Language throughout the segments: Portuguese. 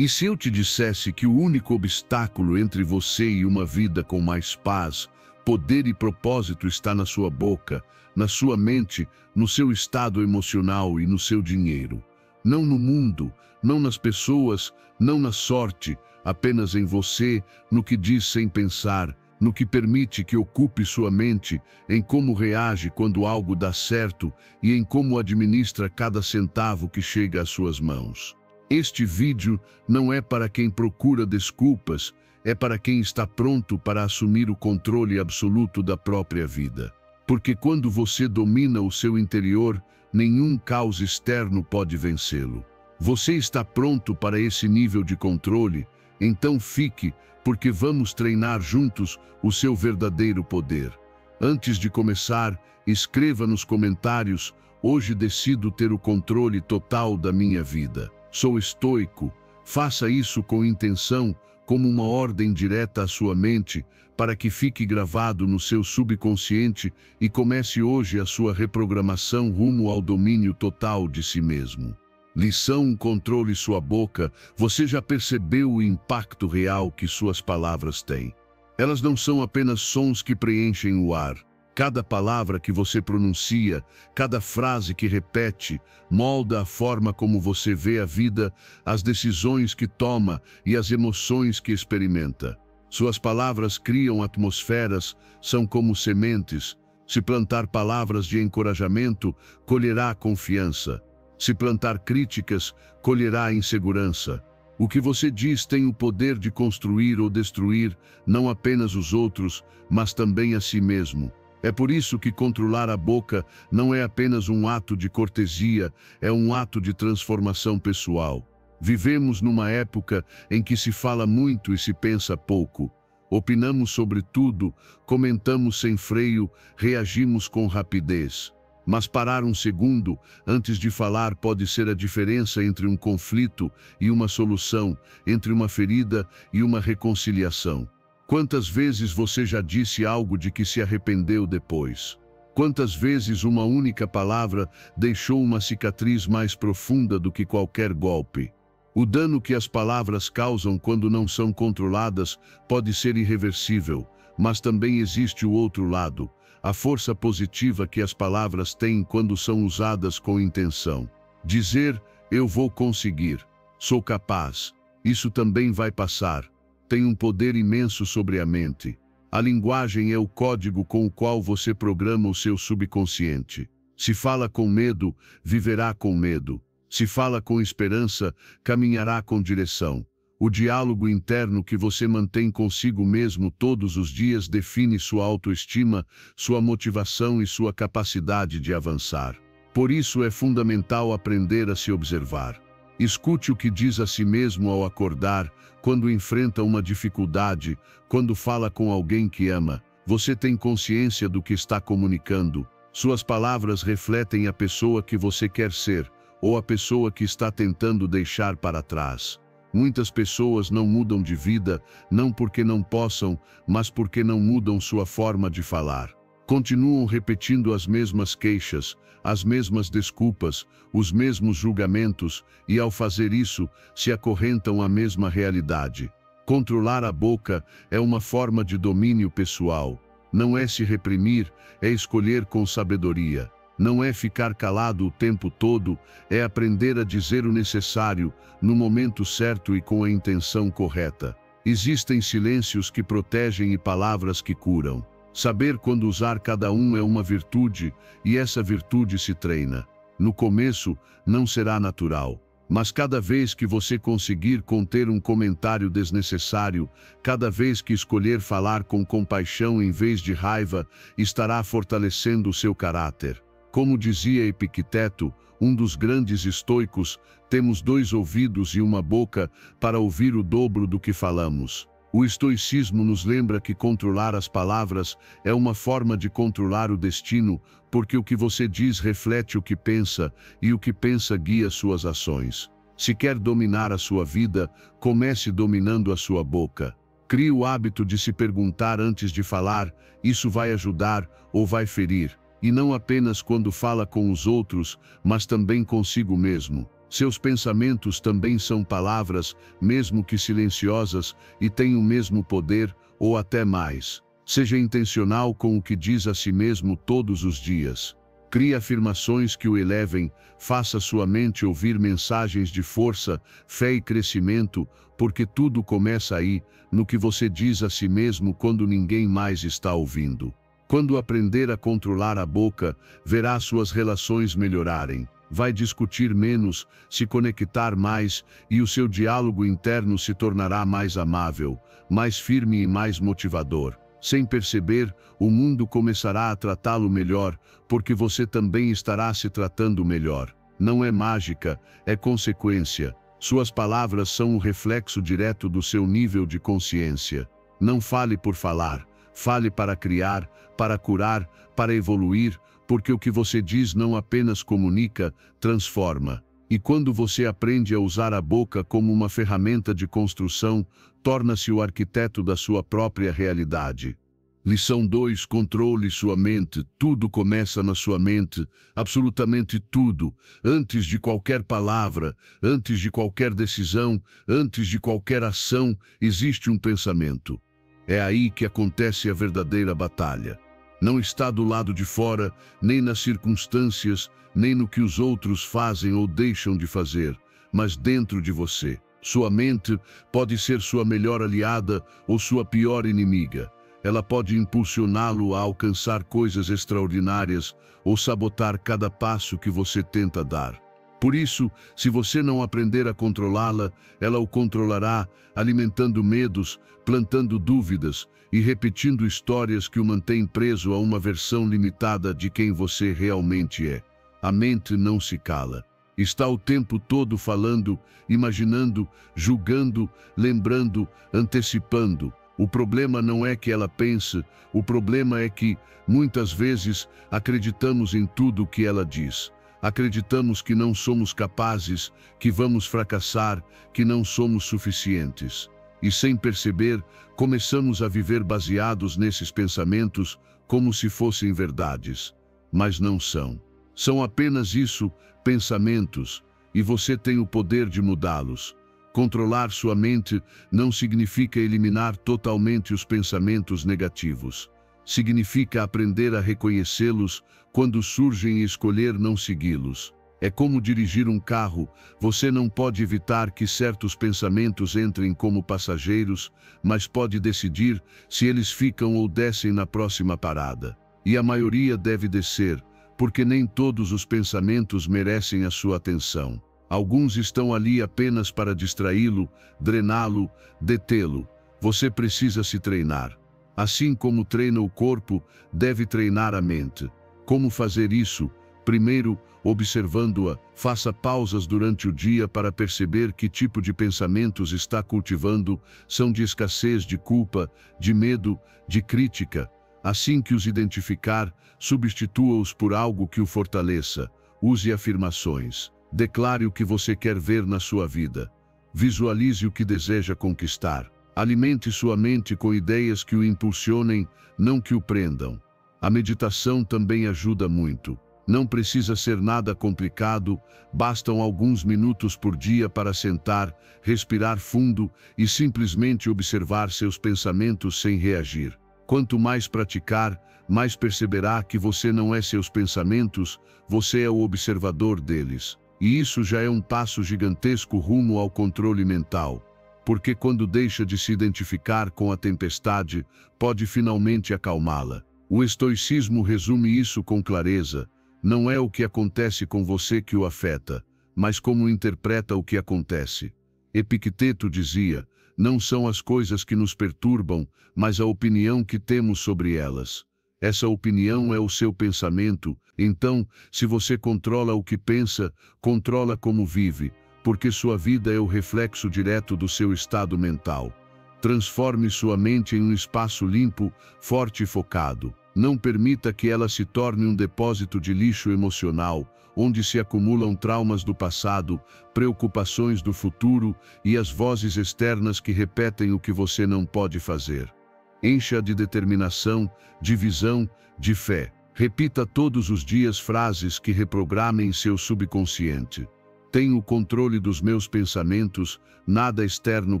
E se eu te dissesse que o único obstáculo entre você e uma vida com mais paz, poder e propósito está na sua boca, na sua mente, no seu estado emocional e no seu dinheiro? Não no mundo, não nas pessoas, não na sorte, apenas em você, no que diz sem pensar, no que permite que ocupe sua mente, em como reage quando algo dá certo e em como administra cada centavo que chega às suas mãos. Este vídeo não é para quem procura desculpas, é para quem está pronto para assumir o controle absoluto da própria vida. Porque quando você domina o seu interior, nenhum caos externo pode vencê-lo. Você está pronto para esse nível de controle? Então fique, porque vamos treinar juntos o seu verdadeiro poder. Antes de começar, escreva nos comentários: hoje decido ter o controle total da minha vida. Sou estoico. Faça isso com intenção, como uma ordem direta à sua mente, para que fique gravado no seu subconsciente e comece hoje a sua reprogramação rumo ao domínio total de si mesmo. Lição: controle sua boca. Você já percebeu o impacto real que suas palavras têm? Elas não são apenas sons que preenchem o ar. Cada palavra que você pronuncia, cada frase que repete, molda a forma como você vê a vida, as decisões que toma e as emoções que experimenta. Suas palavras criam atmosferas, são como sementes. Se plantar palavras de encorajamento, colherá confiança. Se plantar críticas, colherá insegurança. O que você diz tem o poder de construir ou destruir, não apenas os outros, mas também a si mesmo. É por isso que controlar a boca não é apenas um ato de cortesia, é um ato de transformação pessoal. Vivemos numa época em que se fala muito e se pensa pouco. Opinamos sobre tudo, comentamos sem freio, reagimos com rapidez. Mas parar um segundo antes de falar pode ser a diferença entre um conflito e uma solução, entre uma ferida e uma reconciliação. Quantas vezes você já disse algo de que se arrependeu depois? Quantas vezes uma única palavra deixou uma cicatriz mais profunda do que qualquer golpe? O dano que as palavras causam quando não são controladas pode ser irreversível, mas também existe o outro lado, a força positiva que as palavras têm quando são usadas com intenção. Dizer: eu vou conseguir, sou capaz, isso também vai passar, tem um poder imenso sobre a mente. A linguagem é o código com o qual você programa o seu subconsciente. Se fala com medo, viverá com medo. Se fala com esperança, caminhará com direção. O diálogo interno que você mantém consigo mesmo todos os dias define sua autoestima, sua motivação e sua capacidade de avançar. Por isso é fundamental aprender a se observar. Escute o que diz a si mesmo ao acordar, quando enfrenta uma dificuldade, quando fala com alguém que ama. Você tem consciência do que está comunicando. Suas palavras refletem a pessoa que você quer ser, ou a pessoa que está tentando deixar para trás. Muitas pessoas não mudam de vida, não porque não possam, mas porque não mudam sua forma de falar. Continuam repetindo as mesmas queixas, as mesmas desculpas, os mesmos julgamentos, e ao fazer isso, se acorrentam à mesma realidade. Controlar a boca é uma forma de domínio pessoal. Não é se reprimir, é escolher com sabedoria. Não é ficar calado o tempo todo, é aprender a dizer o necessário, no momento certo e com a intenção correta. Existem silêncios que protegem e palavras que curam. Saber quando usar cada um é uma virtude, e essa virtude se treina. No começo, não será natural. Mas cada vez que você conseguir conter um comentário desnecessário, cada vez que escolher falar com compaixão em vez de raiva, estará fortalecendo o seu caráter. Como dizia Epicteto, um dos grandes estoicos, temos 2 ouvidos e uma boca para ouvir o dobro do que falamos. O estoicismo nos lembra que controlar as palavras é uma forma de controlar o destino, porque o que você diz reflete o que pensa, e o que pensa guia suas ações. Se quer dominar a sua vida, comece dominando a sua boca. Crie o hábito de se perguntar antes de falar: isso vai ajudar ou vai ferir? E não apenas quando fala com os outros, mas também consigo mesmo. Seus pensamentos também são palavras, mesmo que silenciosas, e têm o mesmo poder, ou até mais. Seja intencional com o que diz a si mesmo todos os dias. Crie afirmações que o elevem, faça sua mente ouvir mensagens de força, fé e crescimento, porque tudo começa aí, no que você diz a si mesmo quando ninguém mais está ouvindo. Quando aprender a controlar a boca, verá suas relações melhorarem. Vai discutir menos, se conectar mais, e o seu diálogo interno se tornará mais amável, mais firme e mais motivador. Sem perceber, o mundo começará a tratá-lo melhor, porque você também estará se tratando melhor. Não é mágica, é consequência. Suas palavras são um reflexo direto do seu nível de consciência. Não fale por falar, fale para criar, para curar, para evoluir, porque o que você diz não apenas comunica, transforma. E quando você aprende a usar a boca como uma ferramenta de construção, torna-se o arquiteto da sua própria realidade. Lição 2: controle sua mente. Tudo começa na sua mente, absolutamente tudo. Antes de qualquer palavra, antes de qualquer decisão, antes de qualquer ação, existe um pensamento. É aí que acontece a verdadeira batalha. Não está do lado de fora, nem nas circunstâncias, nem no que os outros fazem ou deixam de fazer, mas dentro de você. Sua mente pode ser sua melhor aliada ou sua pior inimiga. Ela pode impulsioná-lo a alcançar coisas extraordinárias ou sabotar cada passo que você tenta dar. Por isso, se você não aprender a controlá-la, ela o controlará, alimentando medos, plantando dúvidas e repetindo histórias que o mantêm preso a uma versão limitada de quem você realmente é. A mente não se cala. Está o tempo todo falando, imaginando, julgando, lembrando, antecipando. O problema não é que ela pense, o problema é que, muitas vezes, acreditamos em tudo o que ela diz. Acreditamos que não somos capazes, que vamos fracassar, que não somos suficientes. E sem perceber, começamos a viver baseados nesses pensamentos como se fossem verdades. Mas não são. São apenas isso, pensamentos, e você tem o poder de mudá-los. Controlar sua mente não significa eliminar totalmente os pensamentos negativos. Significa aprender a reconhecê-los quando surgem e escolher não segui-los. É como dirigir um carro, você não pode evitar que certos pensamentos entrem como passageiros, mas pode decidir se eles ficam ou descem na próxima parada. E a maioria deve descer, porque nem todos os pensamentos merecem a sua atenção. Alguns estão ali apenas para distraí-lo, drená-lo, detê-lo. Você precisa se treinar. Assim como treina o corpo, deve treinar a mente. Como fazer isso? Primeiro, observando-a, faça pausas durante o dia para perceber que tipo de pensamentos está cultivando, são de escassez, de culpa, de medo, de crítica. Assim que os identificar, substitua-os por algo que o fortaleça. Use afirmações. Declare o que você quer ver na sua vida. Visualize o que deseja conquistar. Alimente sua mente com ideias que o impulsionem, não que o prendam. A meditação também ajuda muito. Não precisa ser nada complicado, bastam alguns minutos por dia para sentar, respirar fundo e simplesmente observar seus pensamentos sem reagir. Quanto mais praticar, mais perceberá que você não é seus pensamentos, você é o observador deles. E isso já é um passo gigantesco rumo ao controle mental, porque quando deixa de se identificar com a tempestade, pode finalmente acalmá-la. O estoicismo resume isso com clareza. Não é o que acontece com você que o afeta, mas como interpreta o que acontece. Epicteto dizia, não são as coisas que nos perturbam, mas a opinião que temos sobre elas. Essa opinião é o seu pensamento, então, se você controla o que pensa, controla como vive, porque sua vida é o reflexo direto do seu estado mental. Transforme sua mente em um espaço limpo, forte e focado. Não permita que ela se torne um depósito de lixo emocional, onde se acumulam traumas do passado, preocupações do futuro e as vozes externas que repetem o que você não pode fazer. Encha de determinação, de visão, de fé. Repita todos os dias frases que reprogramem seu subconsciente. Tenho o controle dos meus pensamentos, nada externo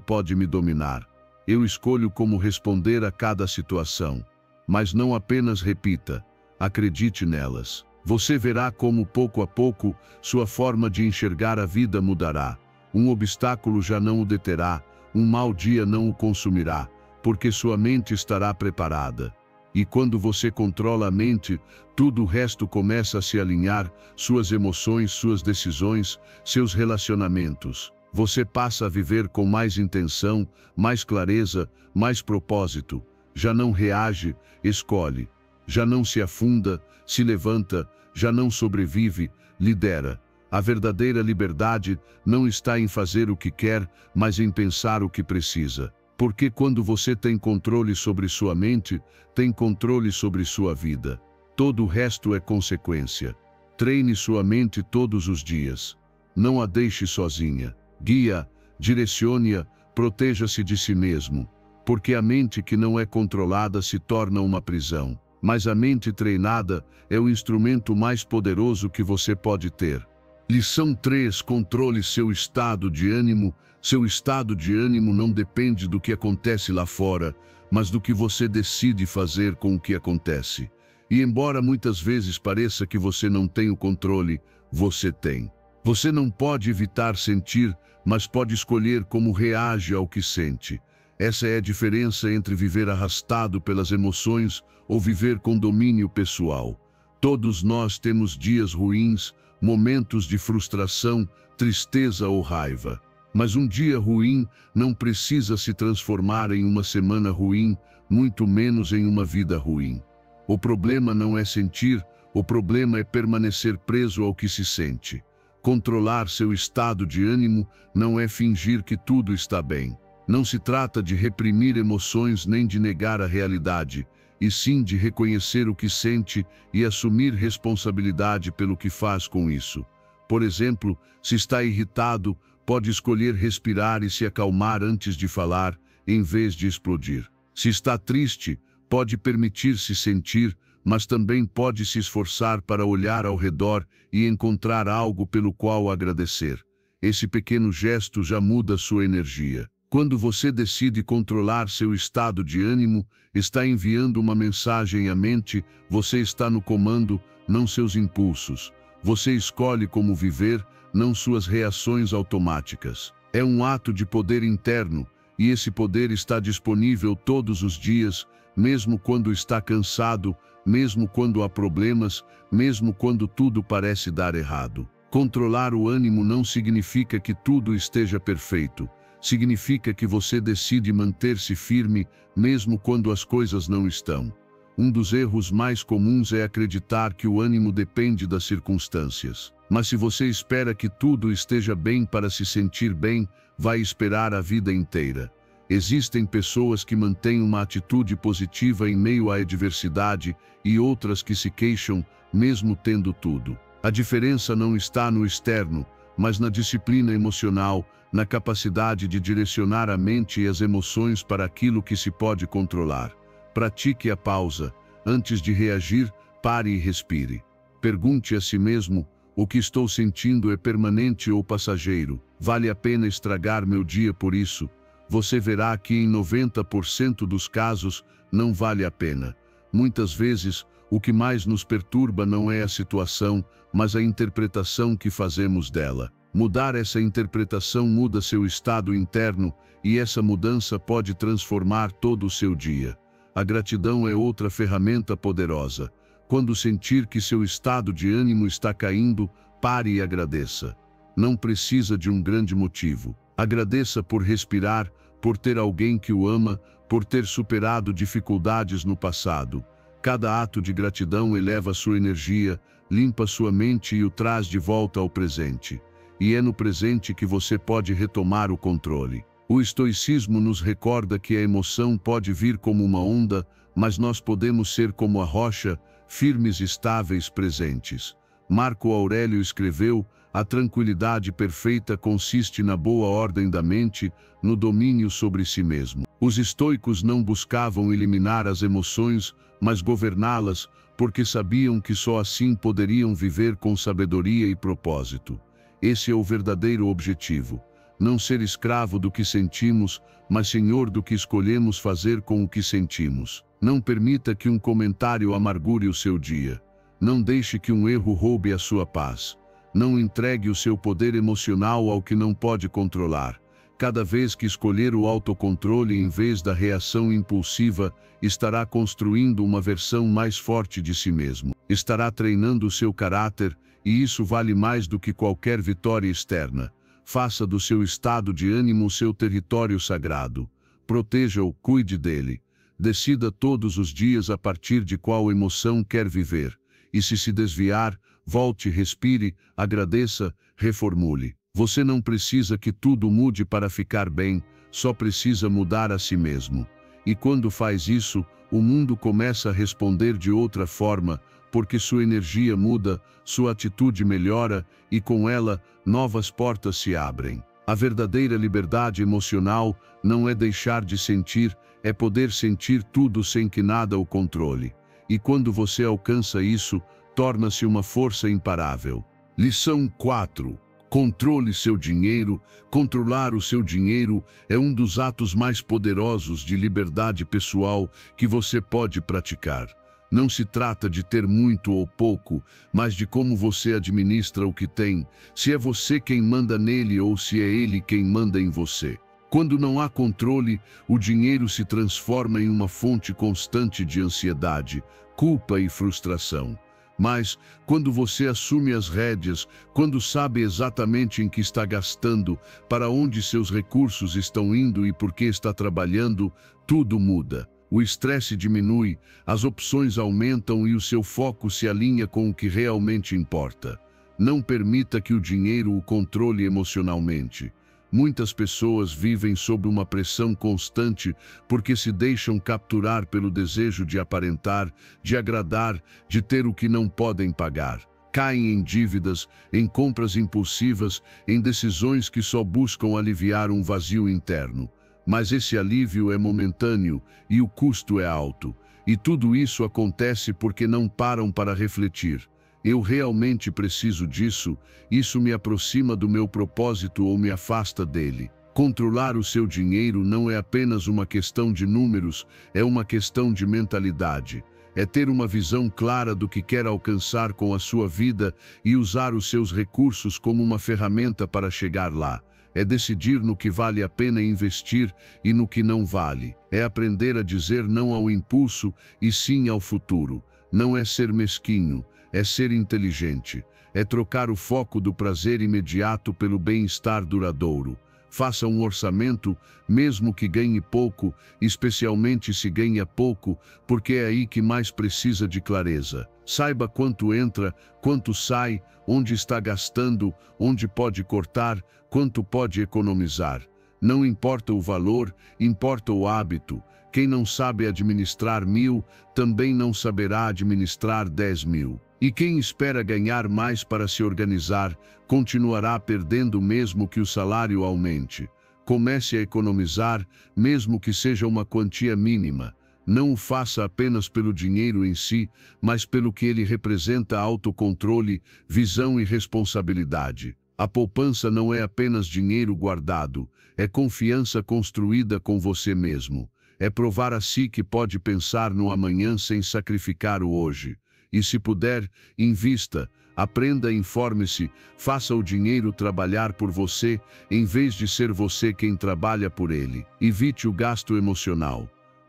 pode me dominar. Eu escolho como responder a cada situação. Mas não apenas repita, acredite nelas. Você verá como, pouco a pouco, sua forma de enxergar a vida mudará. Um obstáculo já não o deterá, um mau dia não o consumirá, porque sua mente estará preparada. E quando você controla a mente, tudo o resto começa a se alinhar, suas emoções, suas decisões, seus relacionamentos. Você passa a viver com mais intenção, mais clareza, mais propósito. Já não reage, escolhe. Já não se afunda, se levanta, já não sobrevive, lidera. A verdadeira liberdade não está em fazer o que quer, mas em pensar o que precisa. Porque quando você tem controle sobre sua mente, tem controle sobre sua vida. Todo o resto é consequência. Treine sua mente todos os dias. Não a deixe sozinha. Guia, direcione-a, proteja-se de si mesmo. Porque a mente que não é controlada se torna uma prisão. Mas a mente treinada é o instrumento mais poderoso que você pode ter. Lição 3. Controle seu estado de ânimo. Seu estado de ânimo não depende do que acontece lá fora, mas do que você decide fazer com o que acontece. E embora muitas vezes pareça que você não tem o controle, você tem. Você não pode evitar sentir, mas pode escolher como reage ao que sente. Essa é a diferença entre viver arrastado pelas emoções ou viver com domínio pessoal. Todos nós temos dias ruins, momentos de frustração, tristeza ou raiva. Mas um dia ruim não precisa se transformar em uma semana ruim, muito menos em uma vida ruim. O problema não é sentir, o problema é permanecer preso ao que se sente. Controlar seu estado de ânimo não é fingir que tudo está bem. Não se trata de reprimir emoções nem de negar a realidade, e sim de reconhecer o que sente e assumir responsabilidade pelo que faz com isso. Por exemplo, se está irritado, pode escolher respirar e se acalmar antes de falar, em vez de explodir. Se está triste, pode permitir-se sentir, mas também pode se esforçar para olhar ao redor e encontrar algo pelo qual agradecer. Esse pequeno gesto já muda sua energia. Quando você decide controlar seu estado de ânimo, está enviando uma mensagem à mente, você está no comando, não seus impulsos. Você escolhe como viver, não suas reações automáticas. É um ato de poder interno, e esse poder está disponível todos os dias, mesmo quando está cansado, mesmo quando há problemas, mesmo quando tudo parece dar errado. Controlar o ânimo não significa que tudo esteja perfeito. Significa que você decide manter-se firme, mesmo quando as coisas não estão. Um dos erros mais comuns é acreditar que o ânimo depende das circunstâncias. Mas se você espera que tudo esteja bem para se sentir bem, vai esperar a vida inteira. Existem pessoas que mantêm uma atitude positiva em meio à adversidade e outras que se queixam, mesmo tendo tudo. A diferença não está no externo, mas na disciplina emocional, na capacidade de direcionar a mente e as emoções para aquilo que se pode controlar. Pratique a pausa. Antes de reagir, pare e respire. Pergunte a si mesmo: o que estou sentindo é permanente ou passageiro? Vale a pena estragar meu dia por isso? Você verá que em 90% dos casos não vale a pena. Muitas vezes, o que mais nos perturba não é a situação, mas a interpretação que fazemos dela. Mudar essa interpretação muda seu estado interno, e essa mudança pode transformar todo o seu dia. A gratidão é outra ferramenta poderosa. Quando sentir que seu estado de ânimo está caindo, pare e agradeça. Não precisa de um grande motivo. Agradeça por respirar, por ter alguém que o ama, por ter superado dificuldades no passado. Cada ato de gratidão eleva sua energia, limpa sua mente e o traz de volta ao presente. E é no presente que você pode retomar o controle. O estoicismo nos recorda que a emoção pode vir como uma onda, mas nós podemos ser como a rocha, firmes, estáveis, presentes. Marco Aurélio escreveu: a tranquilidade perfeita consiste na boa ordem da mente, no domínio sobre si mesmo. Os estoicos não buscavam eliminar as emoções, mas governá-las, porque sabiam que só assim poderiam viver com sabedoria e propósito. Esse é o verdadeiro objetivo. Não ser escravo do que sentimos, mas senhor do que escolhemos fazer com o que sentimos. Não permita que um comentário amargure o seu dia. Não deixe que um erro roube a sua paz. Não entregue o seu poder emocional ao que não pode controlar. Cada vez que escolher o autocontrole em vez da reação impulsiva, estará construindo uma versão mais forte de si mesmo. Estará treinando o seu caráter, e isso vale mais do que qualquer vitória externa. Faça do seu estado de ânimo o seu território sagrado. Proteja-o, cuide dele. Decida todos os dias a partir de qual emoção quer viver. E se desviar, volte, respire, agradeça, reformule. Você não precisa que tudo mude para ficar bem, só precisa mudar a si mesmo. E quando faz isso, o mundo começa a responder de outra forma, porque sua energia muda, sua atitude melhora e com ela, novas portas se abrem. A verdadeira liberdade emocional não é deixar de sentir, é poder sentir tudo sem que nada o controle. E quando você alcança isso, torna-se uma força imparável. Lição 4. Controle seu dinheiro. Controlar o seu dinheiro é um dos atos mais poderosos de liberdade pessoal que você pode praticar. Não se trata de ter muito ou pouco, mas de como você administra o que tem, se é você quem manda nele ou se é ele quem manda em você. Quando não há controle, o dinheiro se transforma em uma fonte constante de ansiedade, culpa e frustração. Mas, quando você assume as rédeas, quando sabe exatamente em que está gastando, para onde seus recursos estão indo e por que está trabalhando, tudo muda. O estresse diminui, as opções aumentam e o seu foco se alinha com o que realmente importa. Não permita que o dinheiro o controle emocionalmente. Muitas pessoas vivem sob uma pressão constante porque se deixam capturar pelo desejo de aparentar, de agradar, de ter o que não podem pagar. Caem em dívidas, em compras impulsivas, em decisões que só buscam aliviar um vazio interno. Mas esse alívio é momentâneo e o custo é alto. E tudo isso acontece porque não param para refletir. Eu realmente preciso disso? Isso me aproxima do meu propósito ou me afasta dele? Controlar o seu dinheiro não é apenas uma questão de números, é uma questão de mentalidade. É ter uma visão clara do que quer alcançar com a sua vida e usar os seus recursos como uma ferramenta para chegar lá. É decidir no que vale a pena investir e no que não vale. É aprender a dizer não ao impulso e sim ao futuro. Não é ser mesquinho. É ser inteligente, é trocar o foco do prazer imediato pelo bem-estar duradouro. Faça um orçamento, mesmo que ganhe pouco, especialmente se ganha pouco, porque é aí que mais precisa de clareza. Saiba quanto entra, quanto sai, onde está gastando, onde pode cortar, quanto pode economizar. Não importa o valor, importa o hábito. Quem não sabe administrar 1000, também não saberá administrar 10.000. E quem espera ganhar mais para se organizar, continuará perdendo mesmo que o salário aumente. Comece a economizar, mesmo que seja uma quantia mínima. Não o faça apenas pelo dinheiro em si, mas pelo que ele representa: autocontrole, visão e responsabilidade. A poupança não é apenas dinheiro guardado, é confiança construída com você mesmo. É provar a si que pode pensar no amanhã sem sacrificar o hoje. E se puder, invista, aprenda, informe-se, faça o dinheiro trabalhar por você, em vez de ser você quem trabalha por ele. Evite o gasto emocional.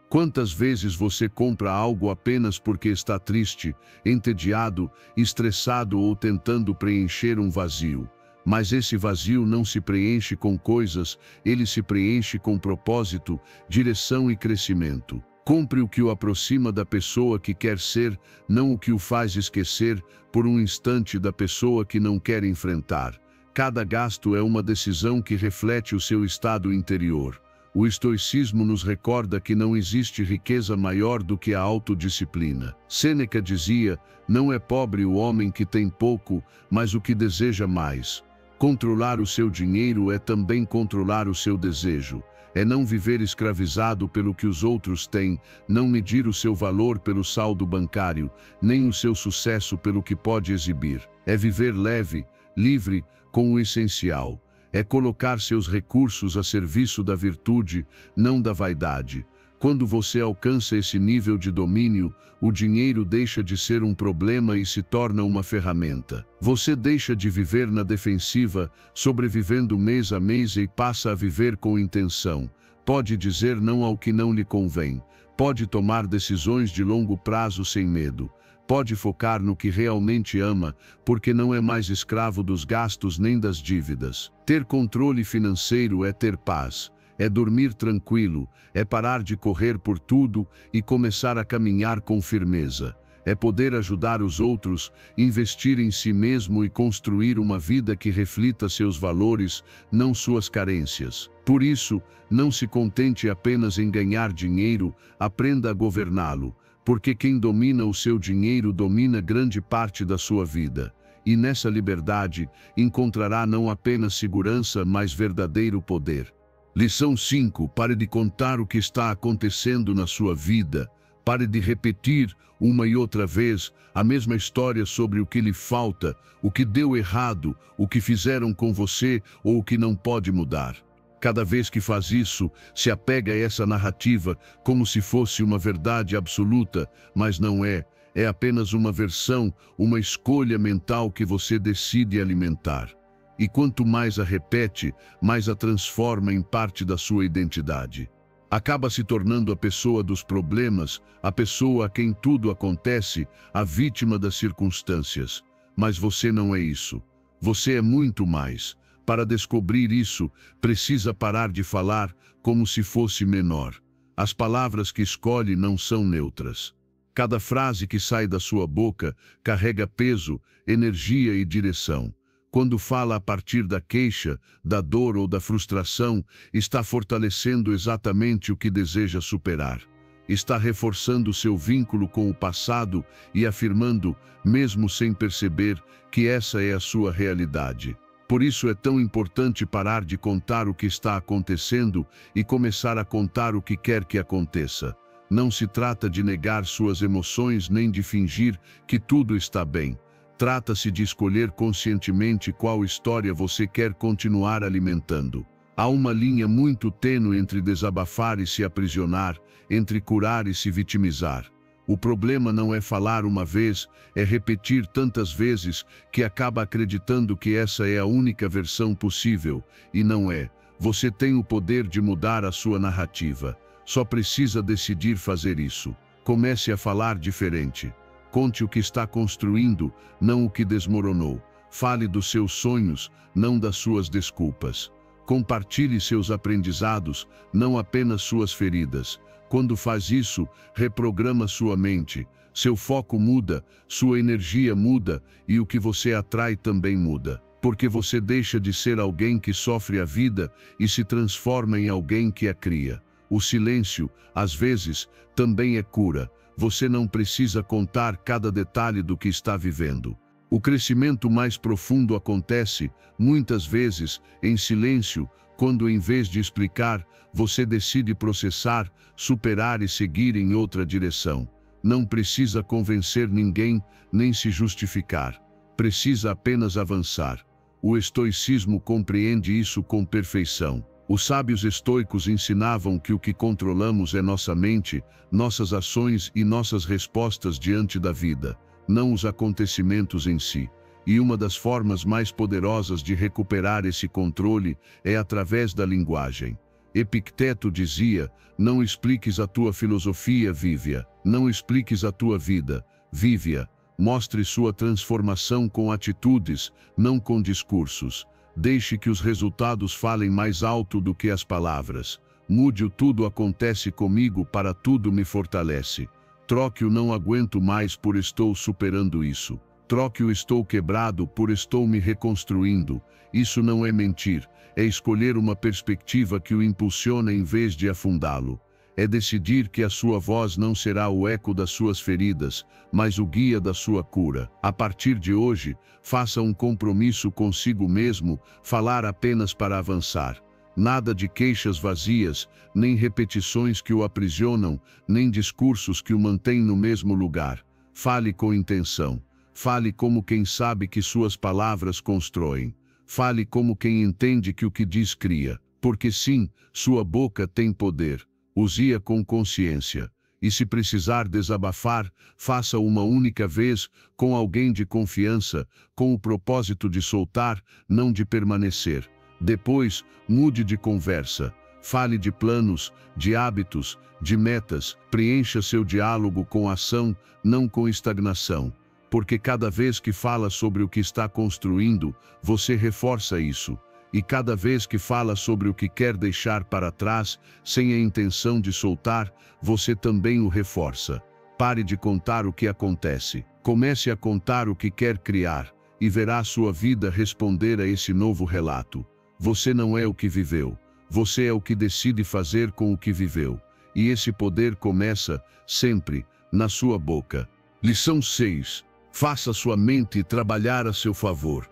Quantas vezes você compra algo apenas porque está triste, entediado, estressado ou tentando preencher um vazio? Mas esse vazio não se preenche com coisas, ele se preenche com propósito, direção e crescimento. Compre o que o aproxima da pessoa que quer ser, não o que o faz esquecer por um instante da pessoa que não quer enfrentar. Cada gasto é uma decisão que reflete o seu estado interior. O estoicismo nos recorda que não existe riqueza maior do que a autodisciplina. Sêneca dizia: não é pobre o homem que tem pouco, mas o que deseja mais. Controlar o seu dinheiro é também controlar o seu desejo. É não viver escravizado pelo que os outros têm, não medir o seu valor pelo saldo bancário, nem o seu sucesso pelo que pode exibir. É viver leve, livre com o essencial. É colocar seus recursos a serviço da virtude, não da vaidade. Quando você alcança esse nível de domínio, o dinheiro deixa de ser um problema e se torna uma ferramenta. Você deixa de viver na defensiva, sobrevivendo mês a mês e passa a viver com intenção. Pode dizer não ao que não lhe convém. Pode tomar decisões de longo prazo sem medo. Pode focar no que realmente ama, porque não é mais escravo dos gastos nem das dívidas. Ter controle financeiro é ter paz. É dormir tranquilo, é parar de correr por tudo e começar a caminhar com firmeza. É poder ajudar os outros, investir em si mesmo e construir uma vida que reflita seus valores, não suas carências. Por isso, não se contente apenas em ganhar dinheiro, aprenda a governá-lo, porque quem domina o seu dinheiro domina grande parte da sua vida. E nessa liberdade, encontrará não apenas segurança, mas verdadeiro poder. Lição 5. Pare de contar o que está acontecendo na sua vida. Pare de repetir uma e outra vez a mesma história sobre o que lhe falta, o que deu errado, o que fizeram com você ou o que não pode mudar. Cada vez que faz isso, se apega a essa narrativa como se fosse uma verdade absoluta, mas não é. É apenas uma versão, uma escolha mental que você decide alimentar. E quanto mais a repete, mais a transforma em parte da sua identidade. Acaba se tornando a pessoa dos problemas, a pessoa a quem tudo acontece, a vítima das circunstâncias. Mas você não é isso. Você é muito mais. Para descobrir isso, precisa parar de falar como se fosse menor. As palavras que escolhe não são neutras. Cada frase que sai da sua boca carrega peso, energia e direção. Quando fala a partir da queixa, da dor ou da frustração, está fortalecendo exatamente o que deseja superar. Está reforçando seu vínculo com o passado e afirmando, mesmo sem perceber, que essa é a sua realidade. Por isso é tão importante parar de contar o que está acontecendo e começar a contar o que quer que aconteça. Não se trata de negar suas emoções nem de fingir que tudo está bem. Trata-se de escolher conscientemente qual história você quer continuar alimentando. Há uma linha muito tênue entre desabafar e se aprisionar, entre curar e se vitimizar. O problema não é falar uma vez, é repetir tantas vezes que acaba acreditando que essa é a única versão possível, e não é. Você tem o poder de mudar a sua narrativa. Só precisa decidir fazer isso. Comece a falar diferente. Conte o que está construindo, não o que desmoronou. Fale dos seus sonhos, não das suas desculpas. Compartilhe seus aprendizados, não apenas suas feridas. Quando faz isso, reprograma sua mente. Seu foco muda, sua energia muda e o que você atrai também muda. Porque você deixa de ser alguém que sofre a vida e se transforma em alguém que a cria. O silêncio, às vezes, também é cura. Você não precisa contar cada detalhe do que está vivendo. O crescimento mais profundo acontece, muitas vezes, em silêncio, quando em vez de explicar, você decide processar, superar e seguir em outra direção. Não precisa convencer ninguém, nem se justificar. Precisa apenas avançar. O estoicismo compreende isso com perfeição. Os sábios estoicos ensinavam que o que controlamos é nossa mente, nossas ações e nossas respostas diante da vida, não os acontecimentos em si. E uma das formas mais poderosas de recuperar esse controle é através da linguagem. Epicteto dizia, não expliques a tua filosofia, vive-a. Não expliques a tua vida, vive-a. Mostre sua transformação com atitudes, não com discursos. Deixe que os resultados falem mais alto do que as palavras. Mude o tudo acontece comigo para tudo me fortalece. Troque o não aguento mais por estou superando isso. Troque o estou quebrado por estou me reconstruindo. Isso não é mentir, é escolher uma perspectiva que o impulsiona em vez de afundá-lo. É decidir que a sua voz não será o eco das suas feridas, mas o guia da sua cura. A partir de hoje, faça um compromisso consigo mesmo, falar apenas para avançar. Nada de queixas vazias, nem repetições que o aprisionam, nem discursos que o mantêm no mesmo lugar. Fale com intenção. Fale como quem sabe que suas palavras constroem. Fale como quem entende que o que diz cria. Porque sim, sua boca tem poder. Use-a com consciência. E se precisar desabafar, faça uma única vez, com alguém de confiança, com o propósito de soltar, não de permanecer. Depois, mude de conversa. Fale de planos, de hábitos, de metas. Preencha seu diálogo com ação, não com estagnação. Porque cada vez que fala sobre o que está construindo, você reforça isso. E cada vez que fala sobre o que quer deixar para trás, sem a intenção de soltar, você também o reforça. Pare de contar o que acontece. Comece a contar o que quer criar, e verá sua vida responder a esse novo relato. Você não é o que viveu. Você é o que decide fazer com o que viveu. E esse poder começa, sempre, na sua boca. Lição 6. Faça sua mente trabalhar a seu favor.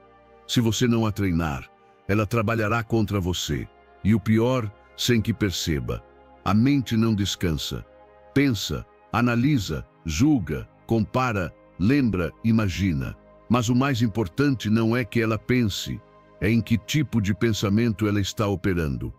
Se você não a treinar, ela trabalhará contra você. E o pior, sem que perceba. A mente não descansa. Pensa, analisa, julga, compara, lembra, imagina. Mas o mais importante não é que ela pense, é em que tipo de pensamento ela está operando.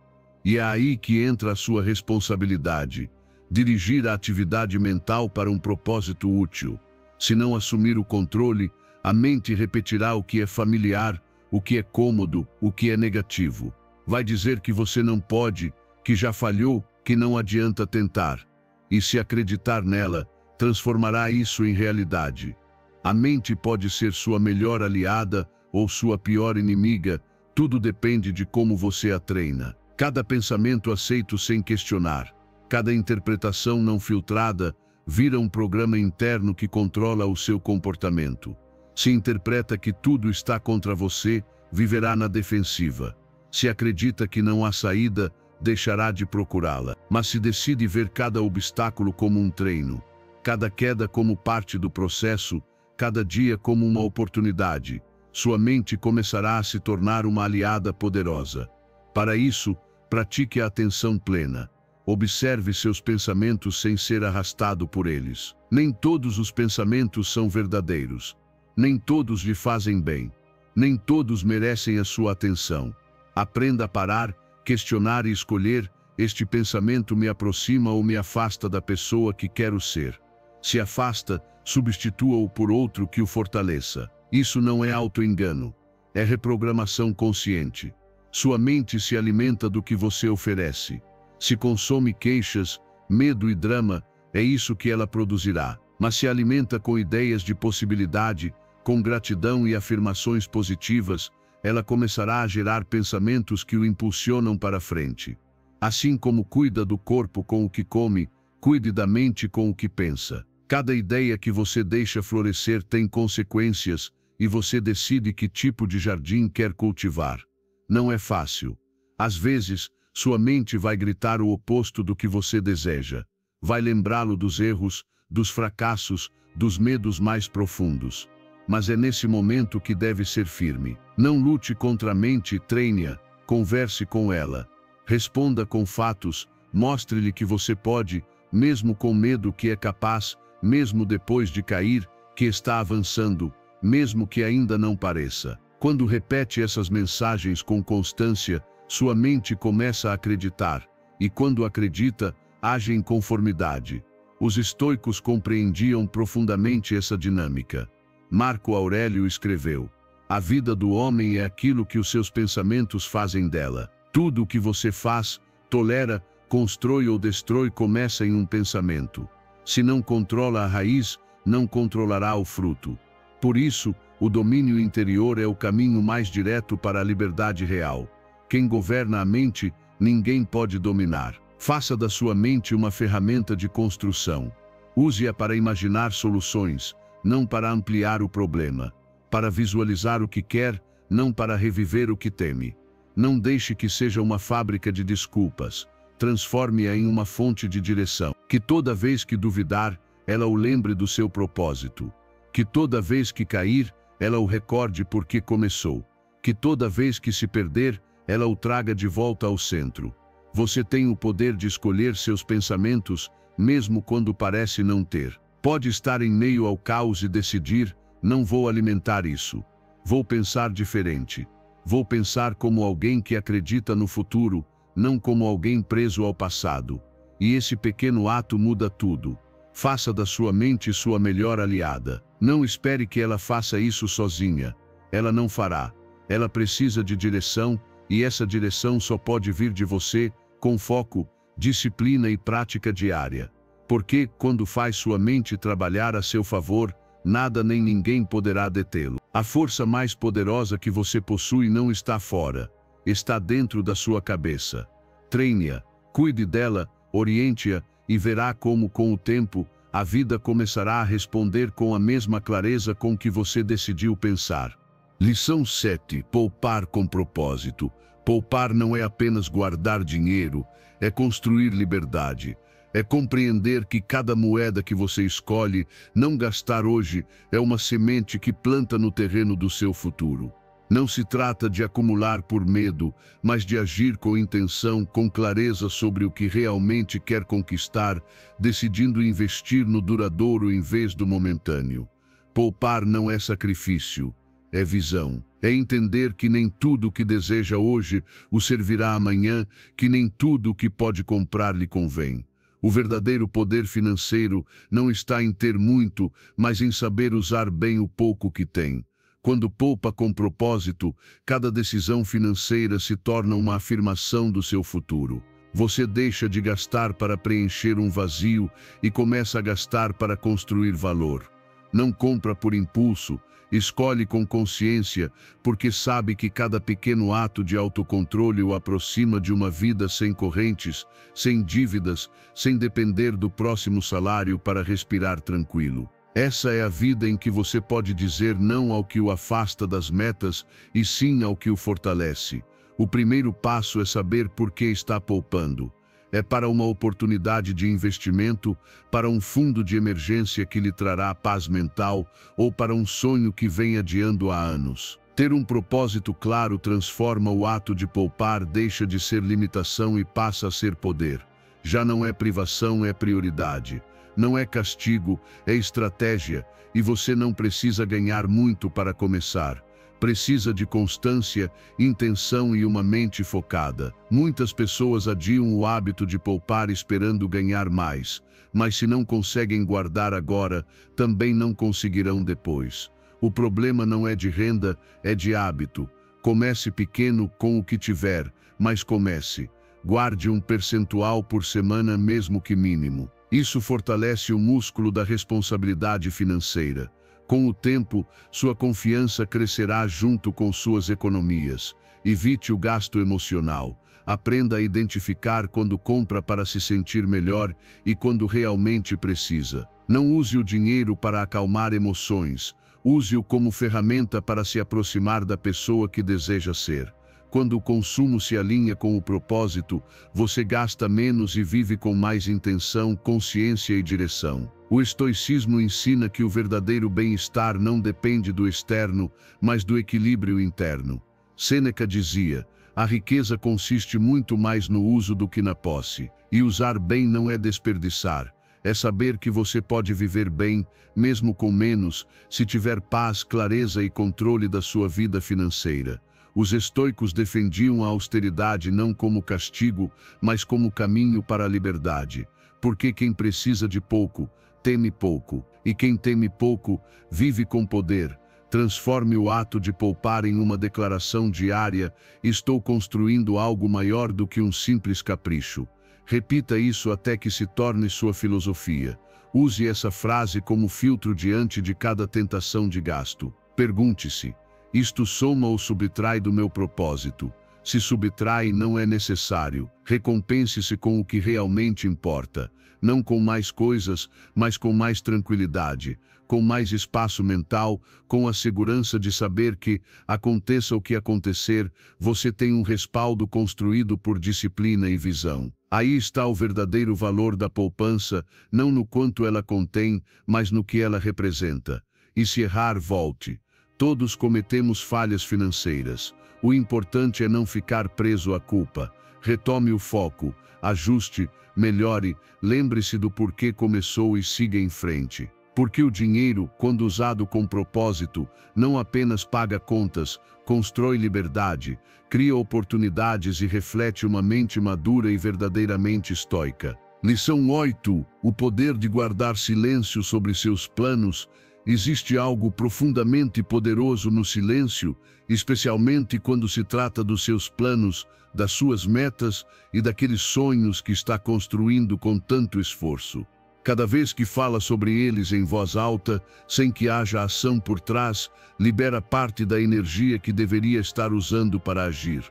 E é aí que entra a sua responsabilidade, dirigir a atividade mental para um propósito útil. Se não assumir o controle, a mente repetirá o que é familiar, o que é cômodo, o que é negativo. Vai dizer que você não pode, que já falhou, que não adianta tentar. E se acreditar nela, transformará isso em realidade. A mente pode ser sua melhor aliada ou sua pior inimiga, tudo depende de como você a treina. Cada pensamento aceito sem questionar, cada interpretação não filtrada, vira um programa interno que controla o seu comportamento. Se interpreta que tudo está contra você, viverá na defensiva. Se acredita que não há saída, deixará de procurá-la. Mas se decide ver cada obstáculo como um treino, cada queda como parte do processo, cada dia como uma oportunidade, sua mente começará a se tornar uma aliada poderosa. Para isso, pratique a atenção plena. Observe seus pensamentos sem ser arrastado por eles. Nem todos os pensamentos são verdadeiros. Nem todos lhe fazem bem. Nem todos merecem a sua atenção. Aprenda a parar, questionar e escolher: este pensamento me aproxima ou me afasta da pessoa que quero ser. Se afasta, substitua-o por outro que o fortaleça. Isso não é auto-engano. É reprogramação consciente. Sua mente se alimenta do que você oferece. Se consome queixas, medo e drama, é isso que ela produzirá. Mas se alimenta com ideias de possibilidade, com gratidão e afirmações positivas, ela começará a gerar pensamentos que o impulsionam para frente. Assim como cuida do corpo com o que come, cuide da mente com o que pensa. Cada ideia que você deixa florescer tem consequências, e você decide que tipo de jardim quer cultivar. Não é fácil. Às vezes, sua mente vai gritar o oposto do que você deseja. Vai lembrá-lo dos erros, dos fracassos, dos medos mais profundos. Mas é nesse momento que deve ser firme. Não lute contra a mente, treine-a, converse com ela. Responda com fatos, mostre-lhe que você pode, mesmo com medo, que é capaz, mesmo depois de cair, que está avançando, mesmo que ainda não pareça. Quando repete essas mensagens com constância, sua mente começa a acreditar, e quando acredita, age em conformidade. Os estoicos compreendiam profundamente essa dinâmica. Marco Aurélio escreveu: a vida do homem é aquilo que os seus pensamentos fazem dela. Tudo o que você faz, tolera, constrói ou destrói começa em um pensamento. Se não controla a raiz, não controlará o fruto. Por isso, o domínio interior é o caminho mais direto para a liberdade real. Quem governa a mente, ninguém pode dominar. Faça da sua mente uma ferramenta de construção. Use-a para imaginar soluções, não para ampliar o problema. Para visualizar o que quer, não para reviver o que teme. Não deixe que seja uma fábrica de desculpas. Transforme-a em uma fonte de direção. Que toda vez que duvidar, ela o lembre do seu propósito. Que toda vez que cair, ela o recorde por que começou. Que toda vez que se perder, ela o traga de volta ao centro. Você tem o poder de escolher seus pensamentos, mesmo quando parece não ter. Pode estar em meio ao caos e decidir: Não vou alimentar isso. Vou pensar diferente. Vou pensar como alguém que acredita no futuro, não como alguém preso ao passado. E esse pequeno ato muda tudo. Faça da sua mente sua melhor aliada. Não espere que ela faça isso sozinha. Ela não fará. Ela precisa de direção, e essa direção só pode vir de você, com foco, disciplina e prática diária. Porque, quando faz sua mente trabalhar a seu favor, nada nem ninguém poderá detê-lo. A força mais poderosa que você possui não está fora, está dentro da sua cabeça. Treine-a, cuide dela, oriente-a, e verá como, com o tempo, a vida começará a responder com a mesma clareza com que você decidiu pensar. Lição 7. Poupar com propósito. Poupar não é apenas guardar dinheiro, é construir liberdade. É compreender que cada moeda que você escolhe não gastar hoje é uma semente que planta no terreno do seu futuro. Não se trata de acumular por medo, mas de agir com intenção, com clareza sobre o que realmente quer conquistar, decidindo investir no duradouro em vez do momentâneo. Poupar não é sacrifício, é visão. É entender que nem tudo o que deseja hoje o servirá amanhã, que nem tudo o que pode comprar lhe convém. O verdadeiro poder financeiro não está em ter muito, mas em saber usar bem o pouco que tem. Quando poupa com propósito, cada decisão financeira se torna uma afirmação do seu futuro. Você deixa de gastar para preencher um vazio e começa a gastar para construir valor. Não compra por impulso, escolhe com consciência, porque sabe que cada pequeno ato de autocontrole o aproxima de uma vida sem correntes, sem dívidas, sem depender do próximo salário para respirar tranquilo. Essa é a vida em que você pode dizer não ao que o afasta das metas e sim ao que o fortalece. O primeiro passo é saber por que está poupando. É para uma oportunidade de investimento, para um fundo de emergência que lhe trará paz mental ou para um sonho que vem adiando há anos. Ter um propósito claro transforma o ato de poupar, deixa de ser limitação e passa a ser poder. Já não é privação, é prioridade. Não é castigo, é estratégia, e você não precisa ganhar muito para começar. Precisa de constância, intenção e uma mente focada. Muitas pessoas adiam o hábito de poupar esperando ganhar mais, mas se não conseguem guardar agora, também não conseguirão depois. O problema não é de renda, é de hábito. Comece pequeno com o que tiver, mas comece. Guarde um percentual por semana, mesmo que mínimo. Isso fortalece o músculo da responsabilidade financeira. Com o tempo, sua confiança crescerá junto com suas economias. Evite o gasto emocional. Aprenda a identificar quando compra para se sentir melhor e quando realmente precisa. Não use o dinheiro para acalmar emoções. Use-o como ferramenta para se aproximar da pessoa que deseja ser. Quando o consumo se alinha com o propósito, você gasta menos e vive com mais intenção, consciência e direção. O estoicismo ensina que o verdadeiro bem-estar não depende do externo, mas do equilíbrio interno. Sêneca dizia: a riqueza consiste muito mais no uso do que na posse. E usar bem não é desperdiçar. É saber que você pode viver bem, mesmo com menos, se tiver paz, clareza e controle da sua vida financeira. Os estoicos defendiam a austeridade não como castigo, mas como caminho para a liberdade. Porque quem precisa de pouco, teme pouco. E quem teme pouco, vive com poder. Transforme o ato de poupar em uma declaração diária: estou construindo algo maior do que um simples capricho. Repita isso até que se torne sua filosofia. Use essa frase como filtro diante de cada tentação de gasto. Pergunte-se: isto soma ou subtrai do meu propósito? Se subtrai, não é necessário. Recompense-se com o que realmente importa. Não com mais coisas, mas com mais tranquilidade, com mais espaço mental, com a segurança de saber que, aconteça o que acontecer, você tem um respaldo construído por disciplina e visão. Aí está o verdadeiro valor da poupança, não no quanto ela contém, mas no que ela representa. E se errar, volte. Todos cometemos falhas financeiras. O importante é não ficar preso à culpa. Retome o foco, ajuste, melhore, lembre-se do porquê começou e siga em frente. Porque o dinheiro, quando usado com propósito, não apenas paga contas, constrói liberdade, cria oportunidades e reflete uma mente madura e verdadeiramente estoica. Lição 8. O poder de guardar silêncio sobre seus planos. Existe algo profundamente poderoso no silêncio, especialmente quando se trata dos seus planos, das suas metas e daqueles sonhos que está construindo com tanto esforço. Cada vez que fala sobre eles em voz alta, sem que haja ação por trás, libera parte da energia que deveria estar usando para agir.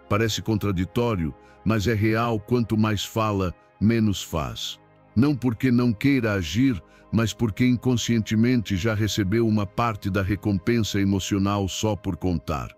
Parece contraditório, mas é real: quanto mais fala, menos faz. Não porque não queira agir, mas porque inconscientemente já recebeu uma parte da recompensa emocional só por contar.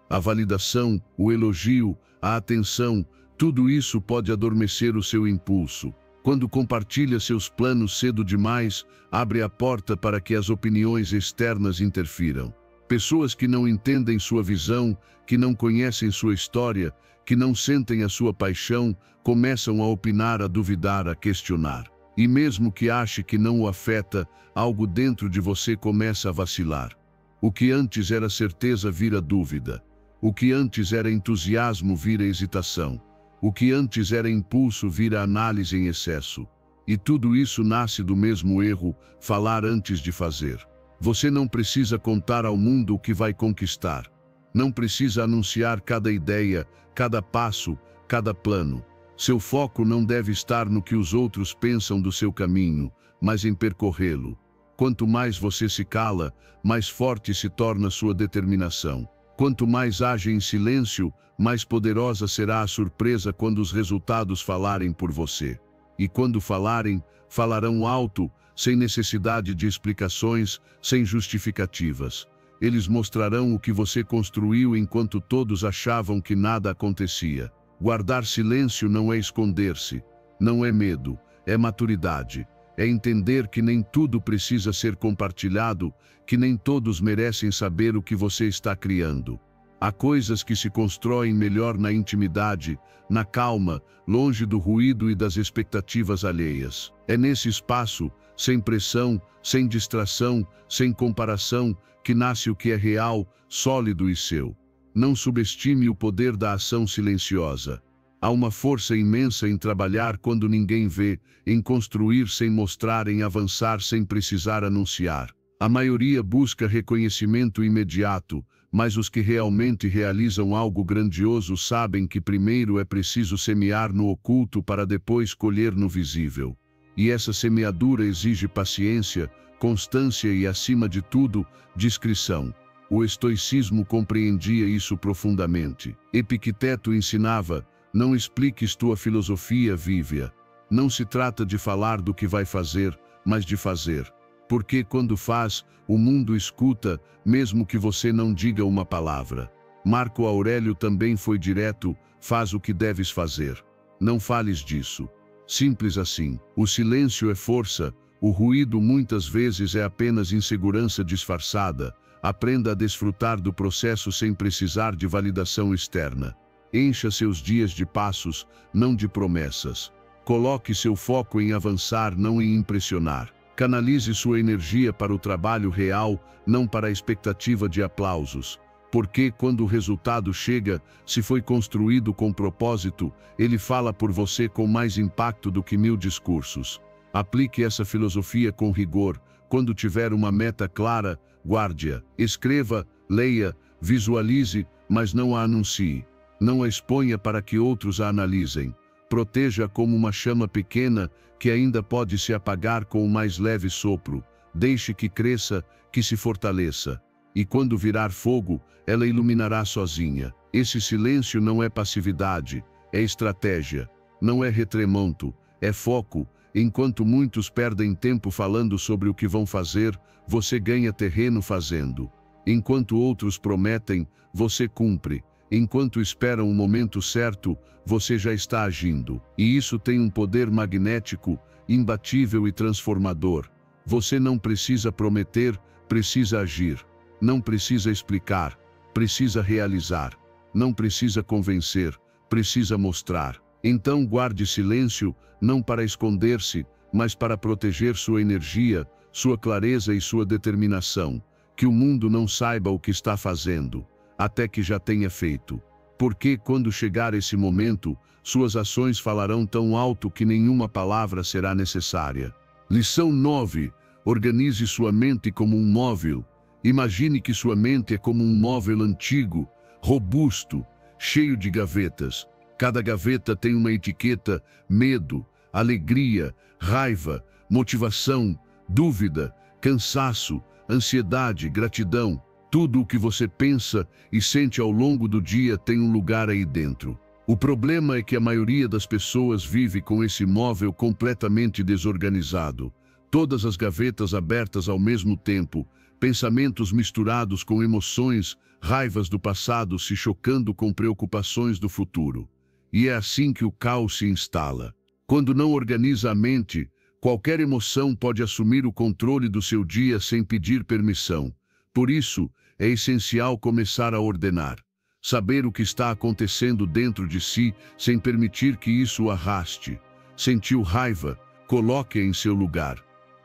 A validação, o elogio, a atenção, tudo isso pode adormecer o seu impulso. Quando compartilha seus planos cedo demais, abre a porta para que as opiniões externas interfiram. Pessoas que não entendem sua visão, que não conhecem sua história, que não sentem a sua paixão, começam a opinar, a duvidar, a questionar. E mesmo que ache que não o afeta, algo dentro de você começa a vacilar. O que antes era certeza vira dúvida. O que antes era entusiasmo vira hesitação. O que antes era impulso vira análise em excesso. E tudo isso nasce do mesmo erro: falar antes de fazer. Você não precisa contar ao mundo o que vai conquistar. Não precisa anunciar cada ideia, cada passo, cada plano. Seu foco não deve estar no que os outros pensam do seu caminho, mas em percorrê-lo. Quanto mais você se cala, mais forte se torna sua determinação. Quanto mais age em silêncio, mais poderosa será a surpresa quando os resultados falarem por você. E quando falarem, falarão alto, sem necessidade de explicações, sem justificativas. Eles mostrarão o que você construiu enquanto todos achavam que nada acontecia. Guardar silêncio não é esconder-se, não é medo, é maturidade. É entender que nem tudo precisa ser compartilhado, que nem todos merecem saber o que você está criando. Há coisas que se constroem melhor na intimidade, na calma, longe do ruído e das expectativas alheias. É nesse espaço, sem pressão, sem distração, sem comparação, que nasce o que é real, sólido e seu. Não subestime o poder da ação silenciosa. Há uma força imensa em trabalhar quando ninguém vê, em construir sem mostrar, em avançar sem precisar anunciar. A maioria busca reconhecimento imediato, mas os que realmente realizam algo grandioso sabem que primeiro é preciso semear no oculto para depois colher no visível. E essa semeadura exige paciência, constância e, acima de tudo, discrição. O estoicismo compreendia isso profundamente. Epicteto ensinava: não expliques tua filosofia, vive-a. Não se trata de falar do que vai fazer, mas de fazer. Porque quando faz, o mundo escuta, mesmo que você não diga uma palavra. Marco Aurélio também foi direto: faz o que deves fazer. Não fales disso. Simples assim. O silêncio é força, o ruído muitas vezes é apenas insegurança disfarçada. Aprenda a desfrutar do processo sem precisar de validação externa. Encha seus dias de passos, não de promessas. Coloque seu foco em avançar, não em impressionar. Canalize sua energia para o trabalho real, não para a expectativa de aplausos. Porque quando o resultado chega, se foi construído com propósito, ele fala por você com mais impacto do que 1000 discursos. Aplique essa filosofia com rigor. Quando tiver uma meta clara, guarde-a. Escreva, leia, visualize, mas não a anuncie. Não a exponha para que outros a analisem. Proteja-a como uma chama pequena que ainda pode se apagar com o mais leve sopro. Deixe que cresça, que se fortaleça. E quando virar fogo, ela iluminará sozinha. Esse silêncio não é passividade, é estratégia. Não é retremonto, é foco. Enquanto muitos perdem tempo falando sobre o que vão fazer, você ganha terreno fazendo. Enquanto outros prometem, você cumpre. Enquanto esperam o momento certo, você já está agindo. E isso tem um poder magnético, imbatível e transformador. Você não precisa prometer, precisa agir. Não precisa explicar, precisa realizar. Não precisa convencer, precisa mostrar. Então guarde silêncio, não para esconder-se, mas para proteger sua energia, sua clareza e sua determinação, que o mundo não saiba o que está fazendo, até que já tenha feito. Porque, quando chegar esse momento, suas ações falarão tão alto que nenhuma palavra será necessária. Lição 9. Organize sua mente como um móvel. Imagine que sua mente é como um móvel antigo, robusto, cheio de gavetas. Cada gaveta tem uma etiqueta: medo, alegria, raiva, motivação, dúvida, cansaço, ansiedade, gratidão. Tudo o que você pensa e sente ao longo do dia tem um lugar aí dentro. O problema é que a maioria das pessoas vive com esse móvel completamente desorganizado. Todas as gavetas abertas ao mesmo tempo, pensamentos misturados com emoções, raivas do passado se chocando com preocupações do futuro. E é assim que o caos se instala. Quando não organiza a mente, qualquer emoção pode assumir o controle do seu dia sem pedir permissão. Por isso, é essencial começar a ordenar. Saber o que está acontecendo dentro de si, sem permitir que isso o arraste. Sentiu raiva? Coloque-a em seu lugar.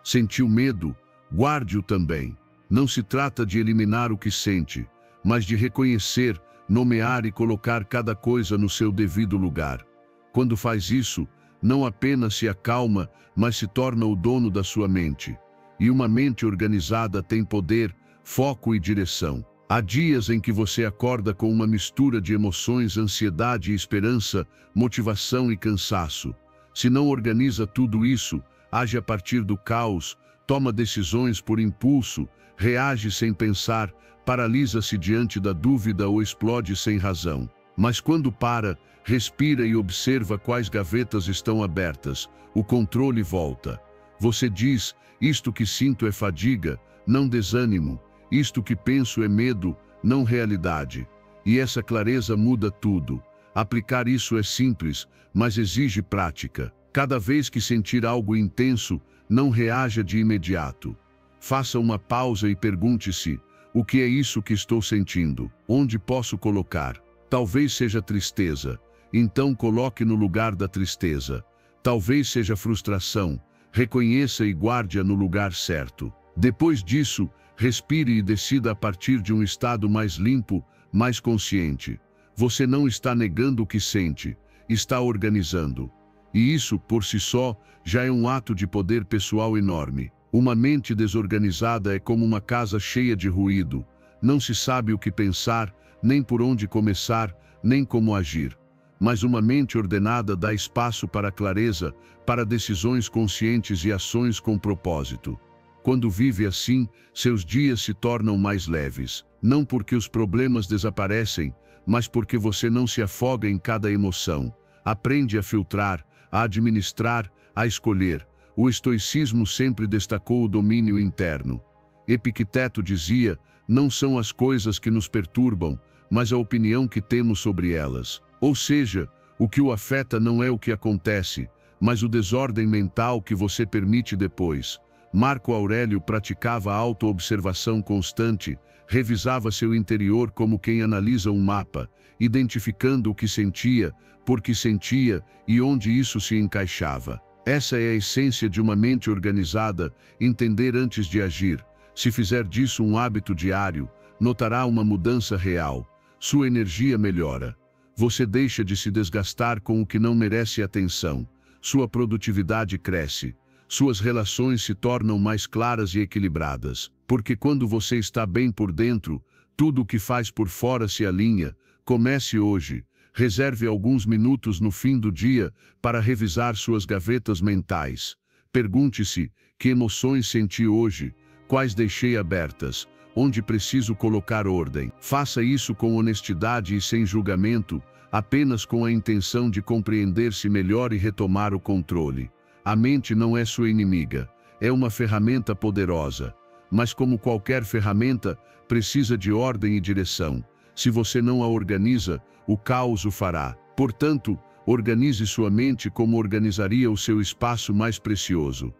Sentiu medo? Guarde-o também. Não se trata de eliminar o que sente, mas de reconhecer, nomear e colocar cada coisa no seu devido lugar. Quando faz isso, não apenas se acalma, mas se torna o dono da sua mente. E uma mente organizada tem poder, foco e direção. Há dias em que você acorda com uma mistura de emoções, ansiedade e esperança, motivação e cansaço. Se não organiza tudo isso, age a partir do caos, toma decisões por impulso, reage sem pensar, paralisa-se diante da dúvida ou explode sem razão. Mas quando para, respira e observa quais gavetas estão abertas, o controle volta. Você diz: isto que sinto é fadiga, não desânimo. Isto que penso é medo, não realidade. E essa clareza muda tudo. Aplicar isso é simples, mas exige prática. Cada vez que sentir algo intenso, não reaja de imediato. Faça uma pausa e pergunte-se: o que é isso que estou sentindo? Onde posso colocar? Talvez seja tristeza. Então coloque no lugar da tristeza. Talvez seja frustração. Reconheça e guarde-a no lugar certo. Depois disso, respire e decida a partir de um estado mais limpo, mais consciente. Você não está negando o que sente, está organizando. E isso, por si só, já é um ato de poder pessoal enorme. Uma mente desorganizada é como uma casa cheia de ruído. Não se sabe o que pensar, nem por onde começar, nem como agir. Mas uma mente ordenada dá espaço para clareza, para decisões conscientes e ações com propósito. Quando vive assim, seus dias se tornam mais leves. Não porque os problemas desaparecem, mas porque você não se afoga em cada emoção. Aprende a filtrar, a administrar, a escolher. O estoicismo sempre destacou o domínio interno. Epicteto dizia: não são as coisas que nos perturbam, mas a opinião que temos sobre elas. Ou seja, o que o afeta não é o que acontece, mas o desordem mental que você permite depois. Marco Aurélio praticava a auto-observação constante, revisava seu interior como quem analisa um mapa, identificando o que sentia, por que sentia e onde isso se encaixava. Essa é a essência de uma mente organizada: entender antes de agir. Se fizer disso um hábito diário, notará uma mudança real. Sua energia melhora. Você deixa de se desgastar com o que não merece atenção. Sua produtividade cresce. Suas relações se tornam mais claras e equilibradas, porque quando você está bem por dentro, tudo o que faz por fora se alinha. Comece hoje. Reserve alguns minutos no fim do dia para revisar suas gavetas mentais. Pergunte-se: que emoções senti hoje? Quais deixei abertas? Onde preciso colocar ordem? Faça isso com honestidade e sem julgamento, apenas com a intenção de compreender-se melhor e retomar o controle. A mente não é sua inimiga, é uma ferramenta poderosa. Mas como qualquer ferramenta, precisa de ordem e direção. Se você não a organiza, o caos o fará. Portanto, organize sua mente como organizaria o seu espaço mais precioso.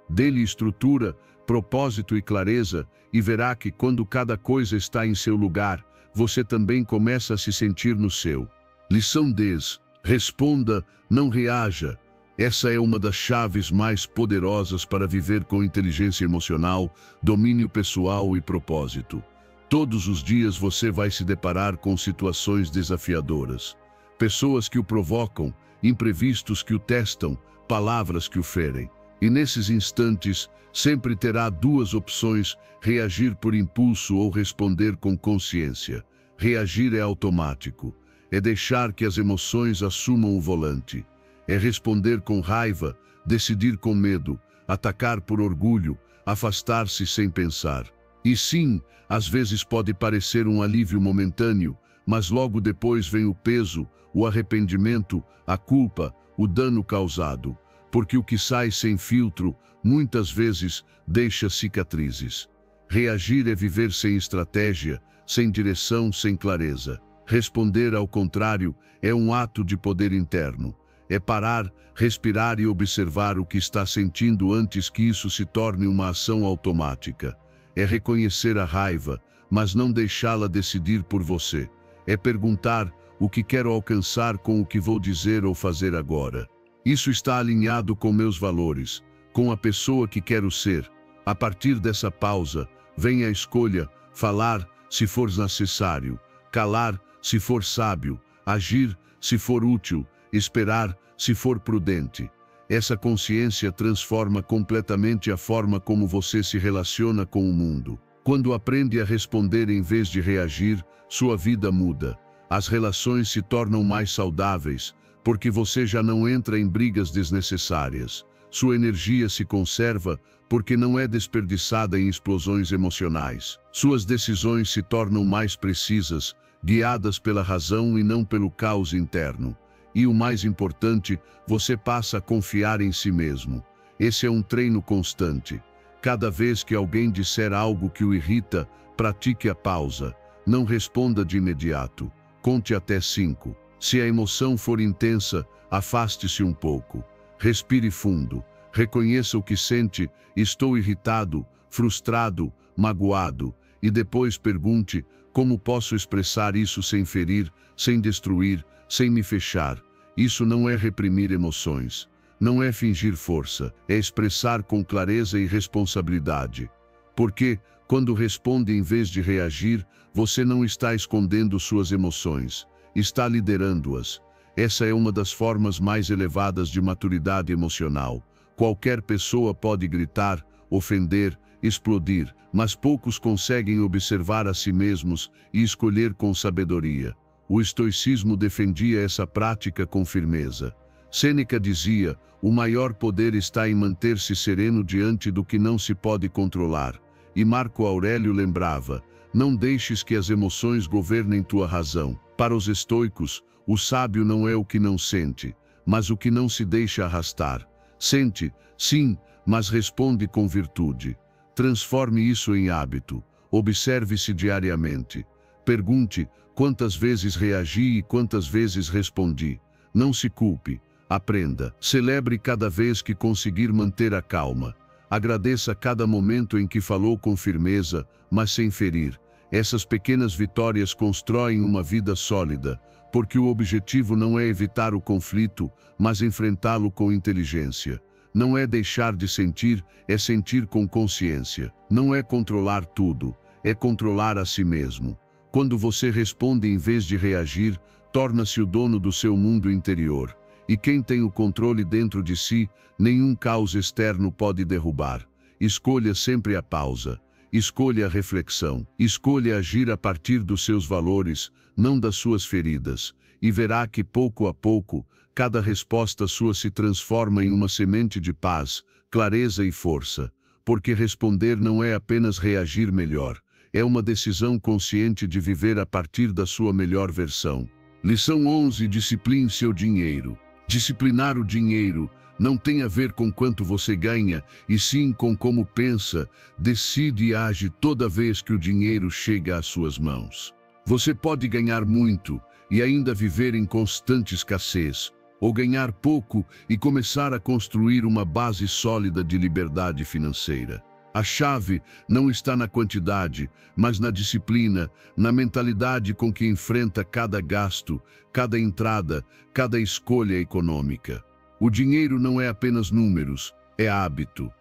Dê-lhe estrutura, propósito e clareza, e verá que quando cada coisa está em seu lugar, você também começa a se sentir no seu. Lição 10. Responda, não reaja. Essa é uma das chaves mais poderosas para viver com inteligência emocional, domínio pessoal e propósito. Todos os dias você vai se deparar com situações desafiadoras. Pessoas que o provocam, imprevistos que o testam, palavras que o ferem. E nesses instantes, sempre terá duas opções: reagir por impulso ou responder com consciência. Reagir é automático. É deixar que as emoções assumam o volante. É responder com raiva, decidir com medo, atacar por orgulho, afastar-se sem pensar. E sim, às vezes pode parecer um alívio momentâneo, mas logo depois vem o peso, o arrependimento, a culpa, o dano causado. Porque o que sai sem filtro, muitas vezes, deixa cicatrizes. Reagir é viver sem estratégia, sem direção, sem clareza. Responder, ao contrário, é um ato de poder interno. É parar, respirar e observar o que está sentindo antes que isso se torne uma ação automática. É reconhecer a raiva, mas não deixá-la decidir por você. É perguntar: o que quero alcançar com o que vou dizer ou fazer agora? Isso está alinhado com meus valores, com a pessoa que quero ser. A partir dessa pausa, vem a escolha: falar, se for necessário, calar, se for sábio, agir, se for útil, esperar, se for prudente. Essa consciência transforma completamente a forma como você se relaciona com o mundo. Quando aprende a responder em vez de reagir, sua vida muda. As relações se tornam mais saudáveis, porque você já não entra em brigas desnecessárias. Sua energia se conserva, porque não é desperdiçada em explosões emocionais. Suas decisões se tornam mais precisas, guiadas pela razão e não pelo caos interno. E o mais importante, você passa a confiar em si mesmo. Esse é um treino constante. Cada vez que alguém disser algo que o irrita, pratique a pausa. Não responda de imediato. Conte até 5. Se a emoção for intensa, afaste-se um pouco. Respire fundo. Reconheça o que sente: estou irritado, frustrado, magoado. E depois pergunte: como posso expressar isso sem ferir, sem destruir, sem me fechar? Isso não é reprimir emoções. Não é fingir força. É expressar com clareza e responsabilidade. Porque, quando responde em vez de reagir, você não está escondendo suas emoções. Está liderando-as. Essa é uma das formas mais elevadas de maturidade emocional. Qualquer pessoa pode gritar, ofender, explodir, mas poucos conseguem observar a si mesmos e escolher com sabedoria. O estoicismo defendia essa prática com firmeza. Sêneca dizia: o maior poder está em manter-se sereno diante do que não se pode controlar. E Marco Aurélio lembrava: não deixes que as emoções governem tua razão. Para os estoicos, o sábio não é o que não sente, mas o que não se deixa arrastar. Sente, sim, mas responde com virtude. Transforme isso em hábito. Observe-se diariamente. Pergunte: quantas vezes reagi e quantas vezes respondi? Não se culpe. Aprenda. Celebre cada vez que conseguir manter a calma. Agradeça cada momento em que falou com firmeza, mas sem ferir. Essas pequenas vitórias constroem uma vida sólida, porque o objetivo não é evitar o conflito, mas enfrentá-lo com inteligência. Não é deixar de sentir, é sentir com consciência. Não é controlar tudo, é controlar a si mesmo. Quando você responde em vez de reagir, torna-se o dono do seu mundo interior. E quem tem o controle dentro de si, nenhum caos externo pode derrubar. Escolha sempre a pausa. Escolha a reflexão. Escolha agir a partir dos seus valores, não das suas feridas. E verá que pouco a pouco, cada resposta sua se transforma em uma semente de paz, clareza e força. Porque responder não é apenas reagir melhor. É uma decisão consciente de viver a partir da sua melhor versão. Lição 11. Discipline seu dinheiro. Disciplinar o dinheiro não tem a ver com quanto você ganha, e sim com como pensa, decide e age toda vez que o dinheiro chega às suas mãos. Você pode ganhar muito e ainda viver em constante escassez, ou ganhar pouco e começar a construir uma base sólida de liberdade financeira. A chave não está na quantidade, mas na disciplina, na mentalidade com que enfrenta cada gasto, cada entrada, cada escolha econômica. O dinheiro não é apenas números, é hábito.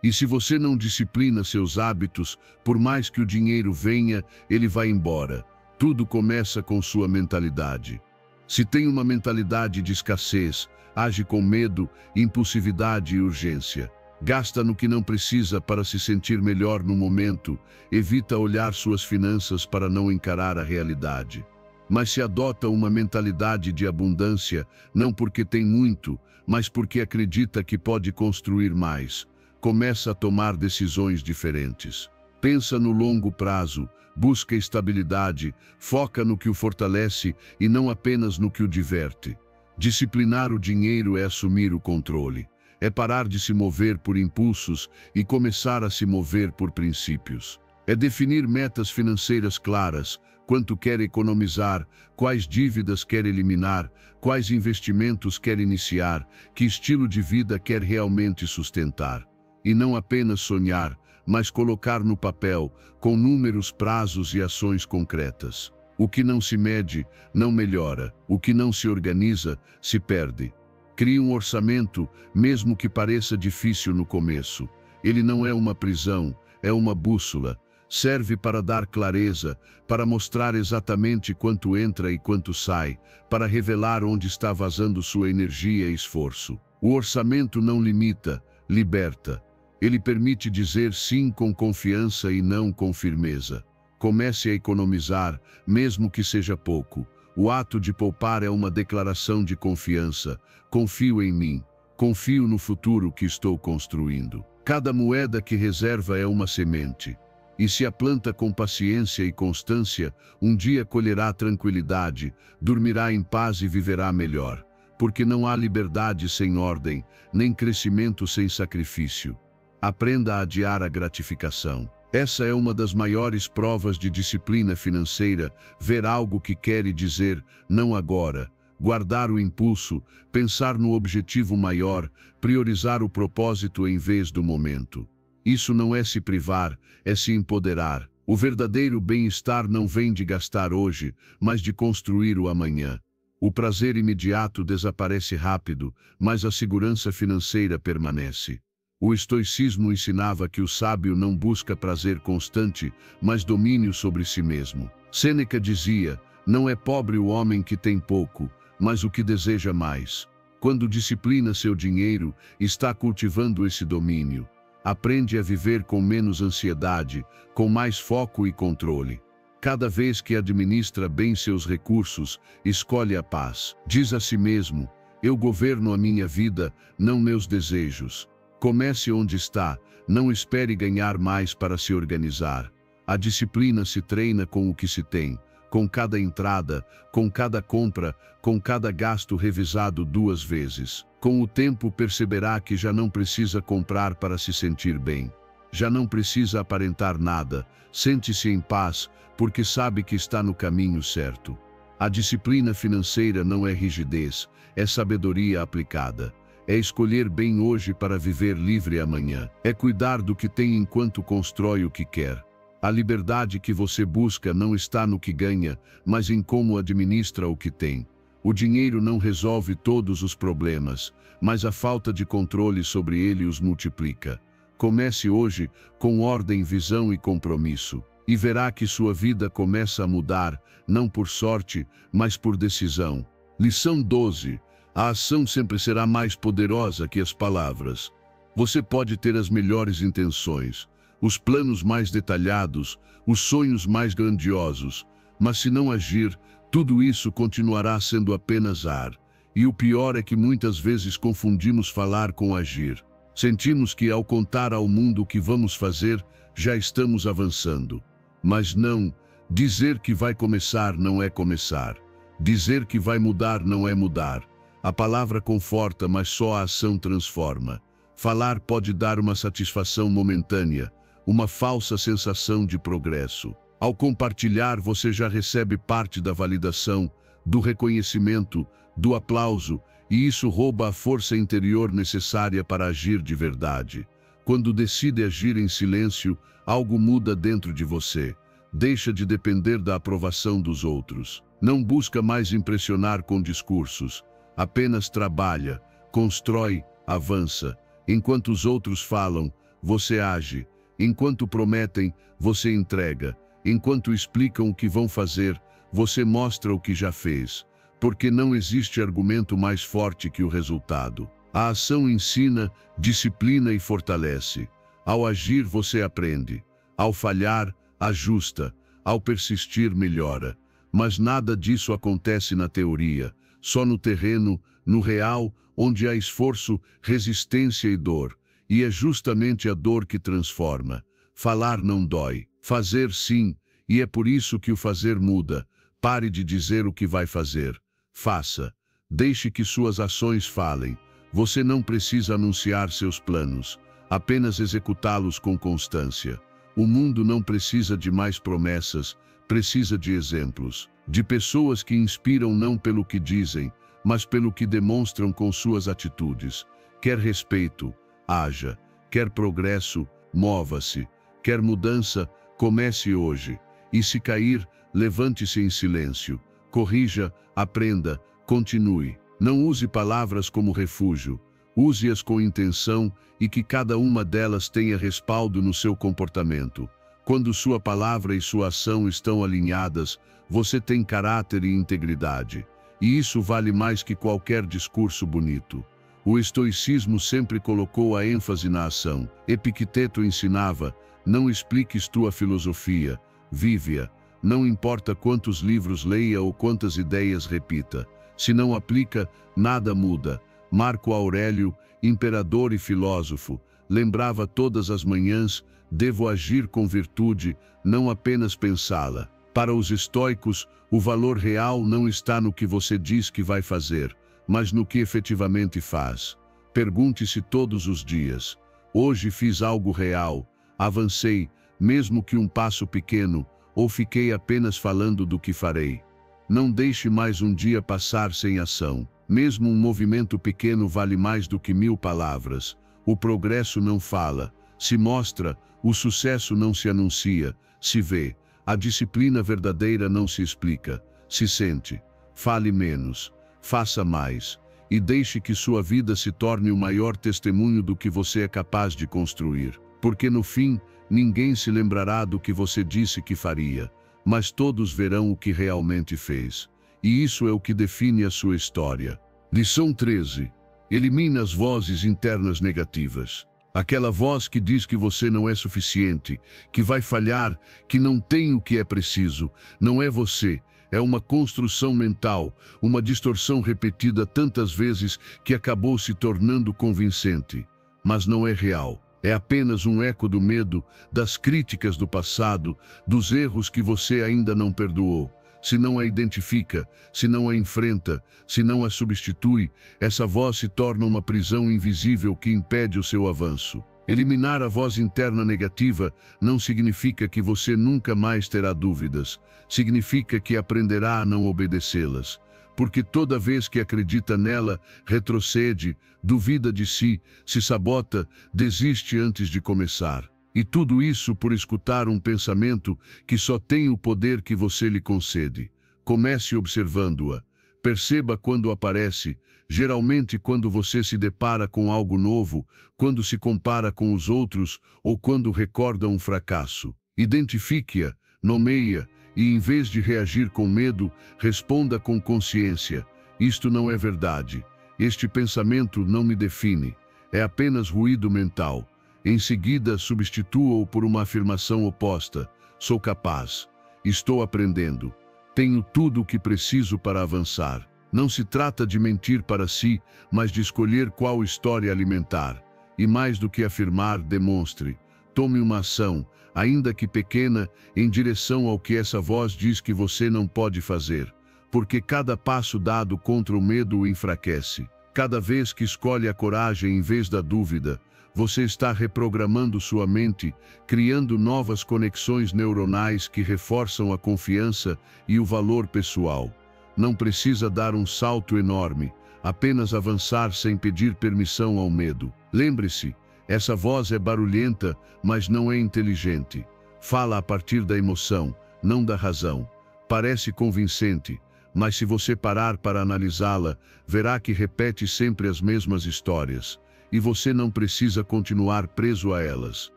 E se você não disciplina seus hábitos, por mais que o dinheiro venha, ele vai embora. Tudo começa com sua mentalidade. Se tem uma mentalidade de escassez, age com medo, impulsividade e urgência. Gasta no que não precisa para se sentir melhor no momento, evita olhar suas finanças para não encarar a realidade. Mas se adota uma mentalidade de abundância, não porque tem muito, mas porque acredita que pode construir mais, começa a tomar decisões diferentes. Pensa no longo prazo, busca estabilidade, foca no que o fortalece e não apenas no que o diverte. Disciplinar o dinheiro é assumir o controle. É parar de se mover por impulsos e começar a se mover por princípios. É definir metas financeiras claras, quanto quer economizar, quais dívidas quer eliminar, quais investimentos quer iniciar, que estilo de vida quer realmente sustentar. E não apenas sonhar, mas colocar no papel, com números, prazos e ações concretas. O que não se mede, não melhora. O que não se organiza, se perde. Crie um orçamento, mesmo que pareça difícil no começo. Ele não é uma prisão, é uma bússola. Serve para dar clareza, para mostrar exatamente quanto entra e quanto sai, para revelar onde está vazando sua energia e esforço. O orçamento não limita, liberta. Ele permite dizer sim com confiança e não com firmeza. Comece a economizar, mesmo que seja pouco. O ato de poupar é uma declaração de confiança. Confio em mim. Confio no futuro que estou construindo. Cada moeda que reserva é uma semente. E se a planta com paciência e constância, um dia colherá tranquilidade, dormirá em paz e viverá melhor. Porque não há liberdade sem ordem, nem crescimento sem sacrifício. Aprenda a adiar a gratificação. Essa é uma das maiores provas de disciplina financeira, ver algo que quer e dizer, não agora, guardar o impulso, pensar no objetivo maior, priorizar o propósito em vez do momento. Isso não é se privar, é se empoderar. O verdadeiro bem-estar não vem de gastar hoje, mas de construir o amanhã. O prazer imediato desaparece rápido, mas a segurança financeira permanece. O estoicismo ensinava que o sábio não busca prazer constante, mas domínio sobre si mesmo. Sêneca dizia, não é pobre o homem que tem pouco, mas o que deseja mais. Quando disciplina seu dinheiro, está cultivando esse domínio. Aprende a viver com menos ansiedade, com mais foco e controle. Cada vez que administra bem seus recursos, escolhe a paz. Diz a si mesmo, eu governo a minha vida, não meus desejos. Comece onde está, não espere ganhar mais para se organizar. A disciplina se treina com o que se tem, com cada entrada, com cada compra, com cada gasto revisado 2 vezes. Com o tempo perceberá que já não precisa comprar para se sentir bem. Já não precisa aparentar nada, sente-se em paz, porque sabe que está no caminho certo. A disciplina financeira não é rigidez, é sabedoria aplicada. É escolher bem hoje para viver livre amanhã. É cuidar do que tem enquanto constrói o que quer. A liberdade que você busca não está no que ganha, mas em como administra o que tem. O dinheiro não resolve todos os problemas, mas a falta de controle sobre ele os multiplica. Comece hoje com ordem, visão e compromisso, e verá que sua vida começa a mudar, não por sorte, mas por decisão. Lição 12. A ação sempre será mais poderosa que as palavras. Você pode ter as melhores intenções, os planos mais detalhados, os sonhos mais grandiosos, mas se não agir, tudo isso continuará sendo apenas ar. E o pior é que muitas vezes confundimos falar com agir. Sentimos que ao contar ao mundo o que vamos fazer, já estamos avançando. Mas não, dizer que vai começar não é começar. Dizer que vai mudar não é mudar. A palavra conforta, mas só a ação transforma. Falar pode dar uma satisfação momentânea, uma falsa sensação de progresso. Ao compartilhar, você já recebe parte da validação, do reconhecimento, do aplauso, e isso rouba a força interior necessária para agir de verdade. Quando decide agir em silêncio, algo muda dentro de você. Deixa de depender da aprovação dos outros. Não busca mais impressionar com discursos. Apenas trabalha, constrói, avança. Enquanto os outros falam, você age. Enquanto prometem, você entrega. Enquanto explicam o que vão fazer, você mostra o que já fez. Porque não existe argumento mais forte que o resultado. A ação ensina, disciplina e fortalece. Ao agir, você aprende. Ao falhar, ajusta. Ao persistir, melhora. Mas nada disso acontece na teoria, só no terreno, no real, onde há esforço, resistência e dor. E é justamente a dor que transforma. Falar não dói, fazer sim, e é por isso que o fazer muda. Pare de dizer o que vai fazer. Faça. Deixe que suas ações falem. Você não precisa anunciar seus planos, apenas executá-los com constância. O mundo não precisa de mais promessas, precisa de exemplos, de pessoas que inspiram não pelo que dizem, mas pelo que demonstram com suas atitudes. Quer respeito, haja. Quer progresso, mova-se. Quer mudança, comece hoje. E se cair, levante-se em silêncio. Corrija, aprenda, continue. Não use palavras como refúgio. Use-as com intenção e que cada uma delas tenha respaldo no seu comportamento. Quando sua palavra e sua ação estão alinhadas, você tem caráter e integridade. E isso vale mais que qualquer discurso bonito. O estoicismo sempre colocou a ênfase na ação. Epicteto ensinava: não expliques tua filosofia, vive-a. Não importa quantos livros leia ou quantas ideias repita. Se não aplica, nada muda. Marco Aurélio, imperador e filósofo, lembrava todas as manhãs: devo agir com virtude, não apenas pensá-la. Para os estoicos, o valor real não está no que você diz que vai fazer, mas no que efetivamente faz. Pergunte-se todos os dias: hoje fiz algo real? Avancei, mesmo que um passo pequeno, ou fiquei apenas falando do que farei? Não deixe mais um dia passar sem ação. Mesmo um movimento pequeno vale mais do que 1000 palavras. O progresso não fala, se mostra. O sucesso não se anuncia, se vê. A disciplina verdadeira não se explica, se sente. Fale menos, faça mais. E deixe que sua vida se torne o maior testemunho do que você é capaz de construir. Porque no fim, ninguém se lembrará do que você disse que faria, mas todos verão o que realmente fez. E isso é o que define a sua história. Lição 13. Elimine as vozes internas negativas. Aquela voz que diz que você não é suficiente, que vai falhar, que não tem o que é preciso. Não é você, é uma construção mental, uma distorção repetida tantas vezes que acabou se tornando convincente. Mas não é real. É apenas um eco do medo, das críticas do passado, dos erros que você ainda não perdoou. Se não a identifica, se não a enfrenta, se não a substitui, essa voz se torna uma prisão invisível que impede o seu avanço. Eliminar a voz interna negativa não significa que você nunca mais terá dúvidas. Significa que aprenderá a não obedecê-las. Porque toda vez que acredita nela, retrocede, duvida de si, se sabota, desiste antes de começar. E tudo isso por escutar um pensamento que só tem o poder que você lhe concede. Comece observando-a. Perceba quando aparece, geralmente quando você se depara com algo novo, quando se compara com os outros ou quando recorda um fracasso. Identifique-a, nomeie-a e, em vez de reagir com medo, responda com consciência: isto não é verdade. Este pensamento não me define. É apenas ruído mental. Em seguida, substitua-o por uma afirmação oposta: sou capaz, estou aprendendo, tenho tudo o que preciso para avançar. Não se trata de mentir para si, mas de escolher qual história alimentar. E mais do que afirmar, demonstre. Tome uma ação, ainda que pequena, em direção ao que essa voz diz que você não pode fazer. Porque cada passo dado contra o medo o enfraquece. Cada vez que escolhe a coragem em vez da dúvida, você está reprogramando sua mente, criando novas conexões neuronais que reforçam a confiança e o valor pessoal. Não precisa dar um salto enorme, apenas avançar sem pedir permissão ao medo. Lembre-se, essa voz é barulhenta, mas não é inteligente. Fala a partir da emoção, não da razão. Parece convincente, Mas se você parar para analisá-la, verá que repete sempre as mesmas histórias. E você não precisa continuar preso a elas.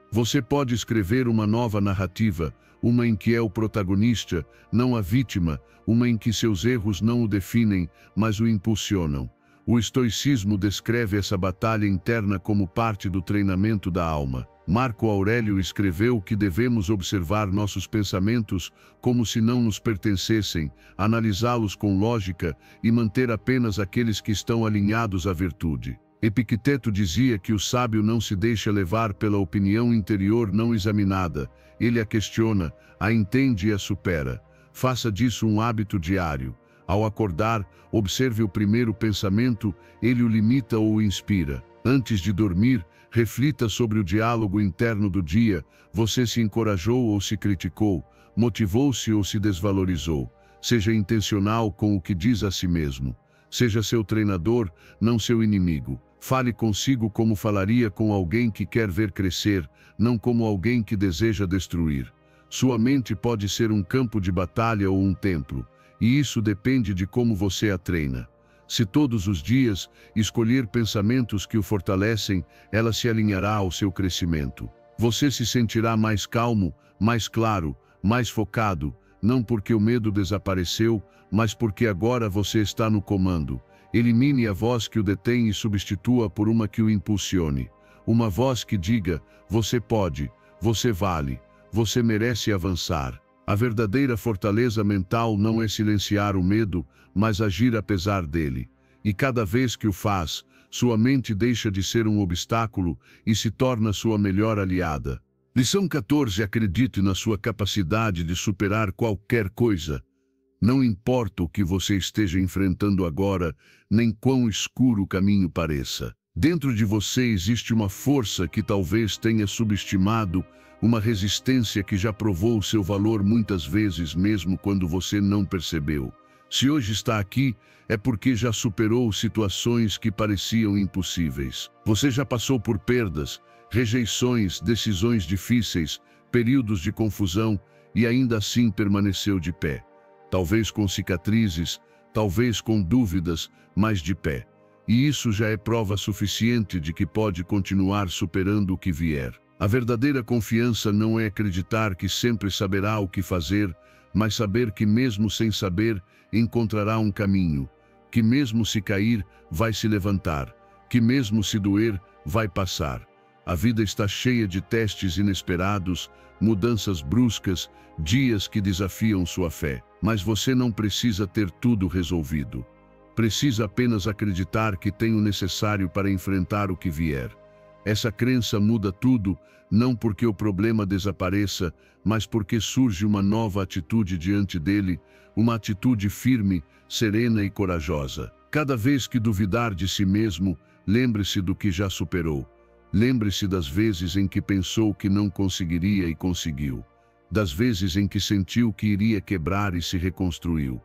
Você pode escrever uma nova narrativa, uma em que é o protagonista, não a vítima, uma em que seus erros não o definem, mas o impulsionam. O estoicismo descreve essa batalha interna como parte do treinamento da alma. Marco Aurélio escreveu que devemos observar nossos pensamentos como se não nos pertencessem, analisá-los com lógica e manter apenas aqueles que estão alinhados à virtude. Epicteto dizia que o sábio não se deixa levar pela opinião interior não examinada. Ele a questiona, a entende e a supera. Faça disso um hábito diário. Ao acordar, observe o primeiro pensamento, ele o limita ou o inspira. Antes de dormir, reflita sobre o diálogo interno do dia. Você se encorajou ou se criticou, motivou-se ou se desvalorizou. Seja intencional com o que diz a si mesmo. Seja seu treinador, não seu inimigo. Fale consigo como falaria com alguém que quer ver crescer, não como alguém que deseja destruir. Sua mente pode ser um campo de batalha ou um templo, e isso depende de como você a treina. Se todos os dias escolher pensamentos que o fortalecem, ela se alinhará ao seu crescimento. Você se sentirá mais calmo, mais claro, mais focado, não porque o medo desapareceu, mas porque agora você está no comando. Elimine a voz que o detém e substitua por uma que o impulsione. Uma voz que diga, você pode, você vale, você merece avançar. A verdadeira fortaleza mental não é silenciar o medo, mas agir apesar dele. E cada vez que o faz, sua mente deixa de ser um obstáculo e se torna sua melhor aliada. Lição 14. Acredite na sua capacidade de superar qualquer coisa. Não importa o que você esteja enfrentando agora, nem quão escuro o caminho pareça. Dentro de você existe uma força que talvez tenha subestimado, uma resistência que já provou seu valor muitas vezes mesmo quando você não percebeu. Se hoje está aqui, é porque já superou situações que pareciam impossíveis. Você já passou por perdas, rejeições, decisões difíceis, períodos de confusão e ainda assim permaneceu de pé. Talvez com cicatrizes, talvez com dúvidas, mas de pé. E isso já é prova suficiente de que pode continuar superando o que vier. A verdadeira confiança não é acreditar que sempre saberá o que fazer, mas saber que mesmo sem saber, encontrará um caminho, que mesmo se cair, vai se levantar, que mesmo se doer, vai passar. A vida está cheia de testes inesperados, mudanças bruscas, dias que desafiam sua fé. Mas você não precisa ter tudo resolvido. Precisa apenas acreditar que tem o necessário para enfrentar o que vier. Essa crença muda tudo, não porque o problema desapareça, mas porque surge uma nova atitude diante dele, uma atitude firme, serena e corajosa. Cada vez que duvidar de si mesmo, lembre-se do que já superou. Lembre-se das vezes em que pensou que não conseguiria e conseguiu. Das vezes em que sentiu que iria quebrar e se reconstruiu.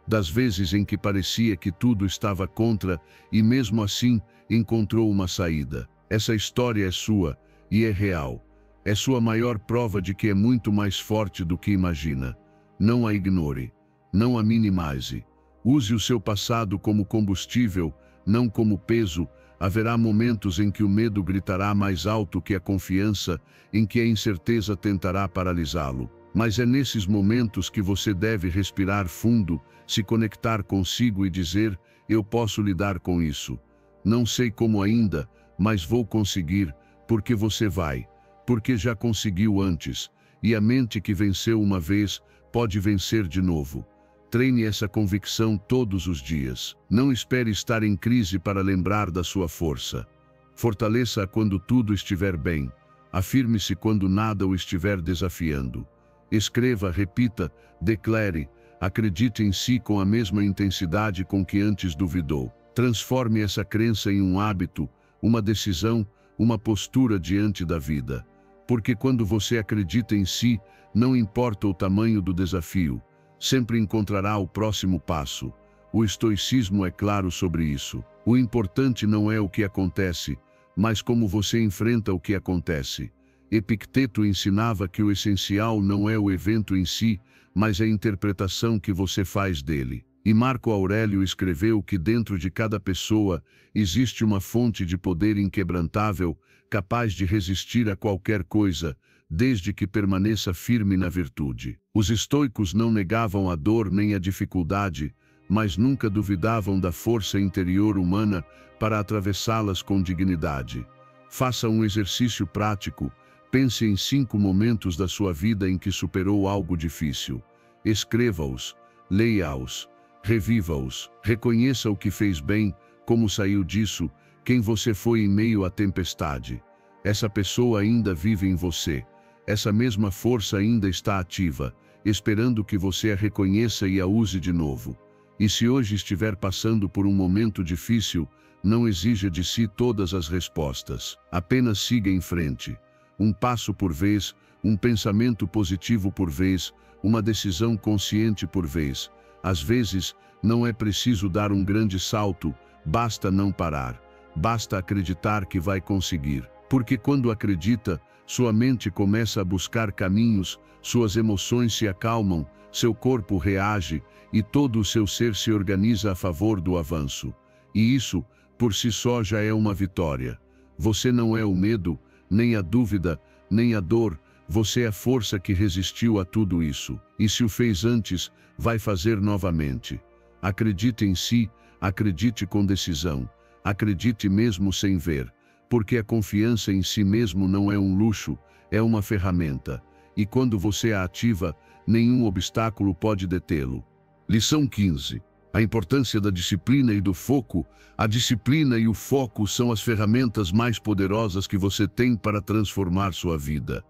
Das vezes em que parecia que tudo estava contra e mesmo assim encontrou uma saída. Essa história é sua e é real. É sua maior prova de que é muito mais forte do que imagina. Não a ignore. Não a minimize. Use o seu passado como combustível, não como peso. Haverá momentos em que o medo gritará mais alto que a confiança, em que a incerteza tentará paralisá-lo. Mas é nesses momentos que você deve respirar fundo, se conectar consigo e dizer, eu posso lidar com isso. Não sei como ainda, mas vou conseguir, porque você vai, porque já conseguiu antes, e a mente que venceu uma vez, pode vencer de novo. Treine essa convicção todos os dias. Não espere estar em crise para lembrar da sua força. Fortaleça-a quando tudo estiver bem. Afirme-se quando nada o estiver desafiando. Escreva, repita, declare, acredite em si com a mesma intensidade com que antes duvidou. Transforme essa crença em um hábito, uma decisão, uma postura diante da vida. Porque quando você acredita em si, não importa o tamanho do desafio, sempre encontrará o próximo passo. O estoicismo é claro sobre isso. O importante não é o que acontece, mas como você enfrenta o que acontece. Epicteto ensinava que o essencial não é o evento em si, mas a interpretação que você faz dele. E Marco Aurélio escreveu que dentro de cada pessoa existe uma fonte de poder inquebrantável, capaz de resistir a qualquer coisa, desde que permaneça firme na virtude. Os estoicos não negavam a dor nem a dificuldade, mas nunca duvidavam da força interior humana para atravessá-las com dignidade. Faça um exercício prático. Pense em 5 momentos da sua vida em que superou algo difícil. Escreva-os, leia-os, reviva-os, reconheça o que fez bem, como saiu disso, quem você foi em meio à tempestade. Essa pessoa ainda vive em você. Essa mesma força ainda está ativa, esperando que você a reconheça e a use de novo. E se hoje estiver passando por um momento difícil, não exija de si todas as respostas. Apenas siga em frente. Um passo por vez, um pensamento positivo por vez, uma decisão consciente por vez. Às vezes, não é preciso dar um grande salto, basta não parar. Basta acreditar que vai conseguir. Porque quando acredita, sua mente começa a buscar caminhos, suas emoções se acalmam, seu corpo reage e todo o seu ser se organiza a favor do avanço. E isso, por si só, já é uma vitória. Você não é o medo, nem a dúvida, nem a dor, você é a força que resistiu a tudo isso. E se o fez antes, vai fazer novamente. Acredite em si, acredite com decisão, acredite mesmo sem ver, porque a confiança em si mesmo não é um luxo, é uma ferramenta. E quando você a ativa, nenhum obstáculo pode detê-lo. Lição 15. A importância da disciplina e do foco. A disciplina e o foco são as ferramentas mais poderosas que você tem para transformar sua vida.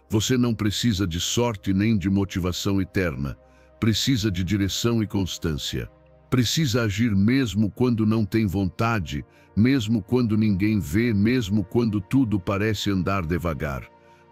Você não precisa de sorte nem de motivação eterna. Precisa de direção e constância. Precisa agir mesmo quando não tem vontade, mesmo quando ninguém vê, mesmo quando tudo parece andar devagar.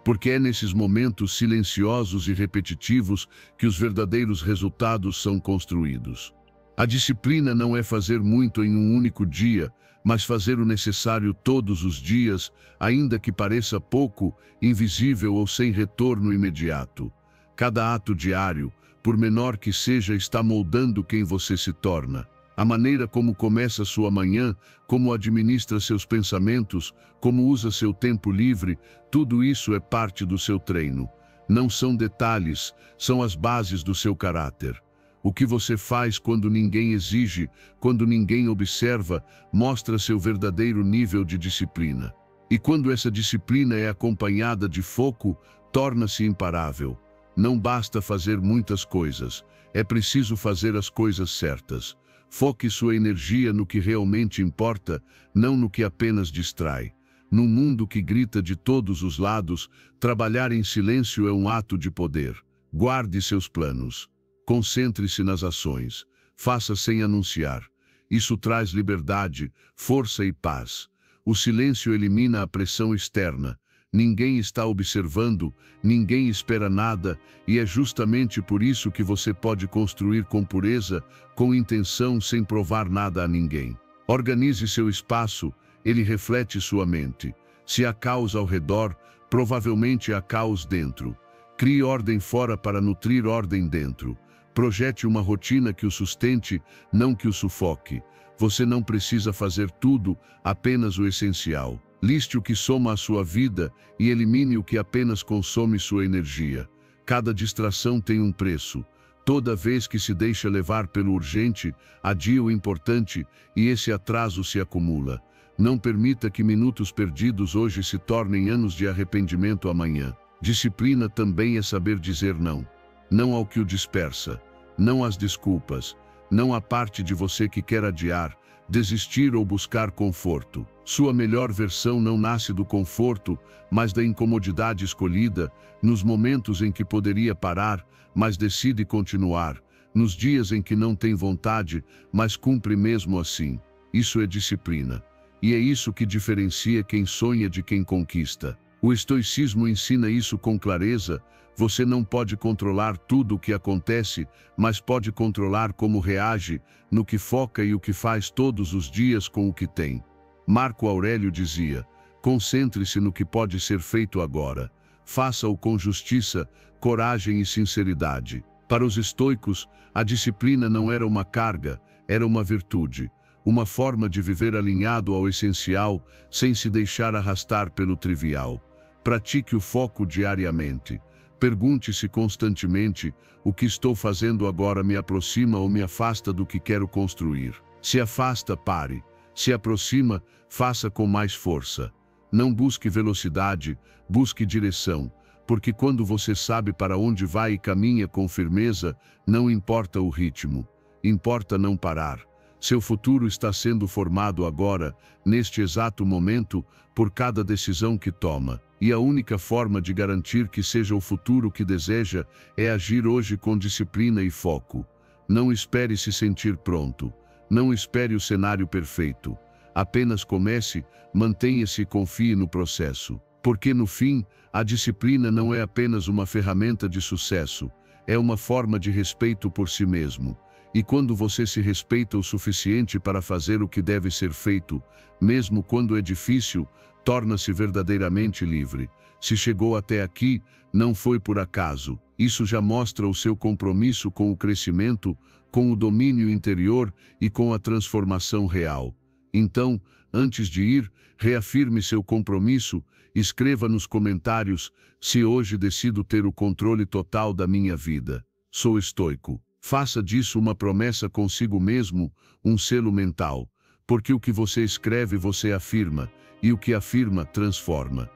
Porque é nesses momentos silenciosos e repetitivos que os verdadeiros resultados são construídos. A disciplina não é fazer muito em um único dia, mas fazer o necessário todos os dias, ainda que pareça pouco, invisível ou sem retorno imediato. Cada ato diário, por menor que seja, está moldando quem você se torna. A maneira como começa sua manhã, como administra seus pensamentos, como usa seu tempo livre, tudo isso é parte do seu treino. Não são detalhes, são as bases do seu caráter. O que você faz quando ninguém exige, quando ninguém observa, mostra seu verdadeiro nível de disciplina. E quando essa disciplina é acompanhada de foco, torna-se imparável. Não basta fazer muitas coisas, é preciso fazer as coisas certas. Foque sua energia no que realmente importa, não no que apenas distrai. Num mundo que grita de todos os lados, trabalhar em silêncio é um ato de poder. Guarde seus planos. Concentre-se nas ações. Faça sem anunciar. Isso traz liberdade, força e paz. O silêncio elimina a pressão externa. Ninguém está observando, ninguém espera nada, e é justamente por isso que você pode construir com pureza, com intenção, sem provar nada a ninguém. Organize seu espaço, ele reflete sua mente. Se há caos ao redor, provavelmente há caos dentro. Crie ordem fora para nutrir ordem dentro. Projete uma rotina que o sustente, não que o sufoque. Você não precisa fazer tudo, apenas o essencial. Liste o que soma a sua vida e elimine o que apenas consome sua energia. Cada distração tem um preço. Toda vez que se deixa levar pelo urgente, adia o importante e esse atraso se acumula. Não permita que minutos perdidos hoje se tornem anos de arrependimento amanhã. Disciplina também é saber dizer não. Não ao que o dispersa, não às desculpas, não à parte de você que quer adiar, desistir ou buscar conforto. Sua melhor versão não nasce do conforto, mas da incomodidade escolhida, nos momentos em que poderia parar, mas decide continuar, nos dias em que não tem vontade, mas cumpre mesmo assim. Isso é disciplina. E é isso que diferencia quem sonha de quem conquista. O estoicismo ensina isso com clareza. Você não pode controlar tudo o que acontece, mas pode controlar como reage, no que foca e o que faz todos os dias com o que tem. Marco Aurélio dizia: concentre-se no que pode ser feito agora. Faça-o com justiça, coragem e sinceridade. Para os estoicos, a disciplina não era uma carga, era uma virtude, uma forma de viver alinhado ao essencial, sem se deixar arrastar pelo trivial. Pratique o foco diariamente. Pergunte-se constantemente: o que estou fazendo agora me aproxima ou me afasta do que quero construir? Se afasta, pare. Se aproxima, faça com mais força. Não busque velocidade, busque direção, porque quando você sabe para onde vai e caminha com firmeza, não importa o ritmo, importa não parar. Seu futuro está sendo formado agora, neste exato momento, por cada decisão que toma. E a única forma de garantir que seja o futuro que deseja é agir hoje com disciplina e foco. Não espere se sentir pronto. Não espere o cenário perfeito. Apenas comece, mantenha-se e confie no processo. Porque no fim, a disciplina não é apenas uma ferramenta de sucesso, é uma forma de respeito por si mesmo. E quando você se respeita o suficiente para fazer o que deve ser feito, mesmo quando é difícil, torna-se verdadeiramente livre. Se chegou até aqui, não foi por acaso. Isso já mostra o seu compromisso com o crescimento, com o domínio interior e com a transformação real. Então, antes de ir, reafirme seu compromisso, escreva nos comentários: se hoje decido ter o controle total da minha vida, sou estoico. Faça disso uma promessa consigo mesmo, um selo mental, porque o que você escreve você afirma, e o que afirma transforma.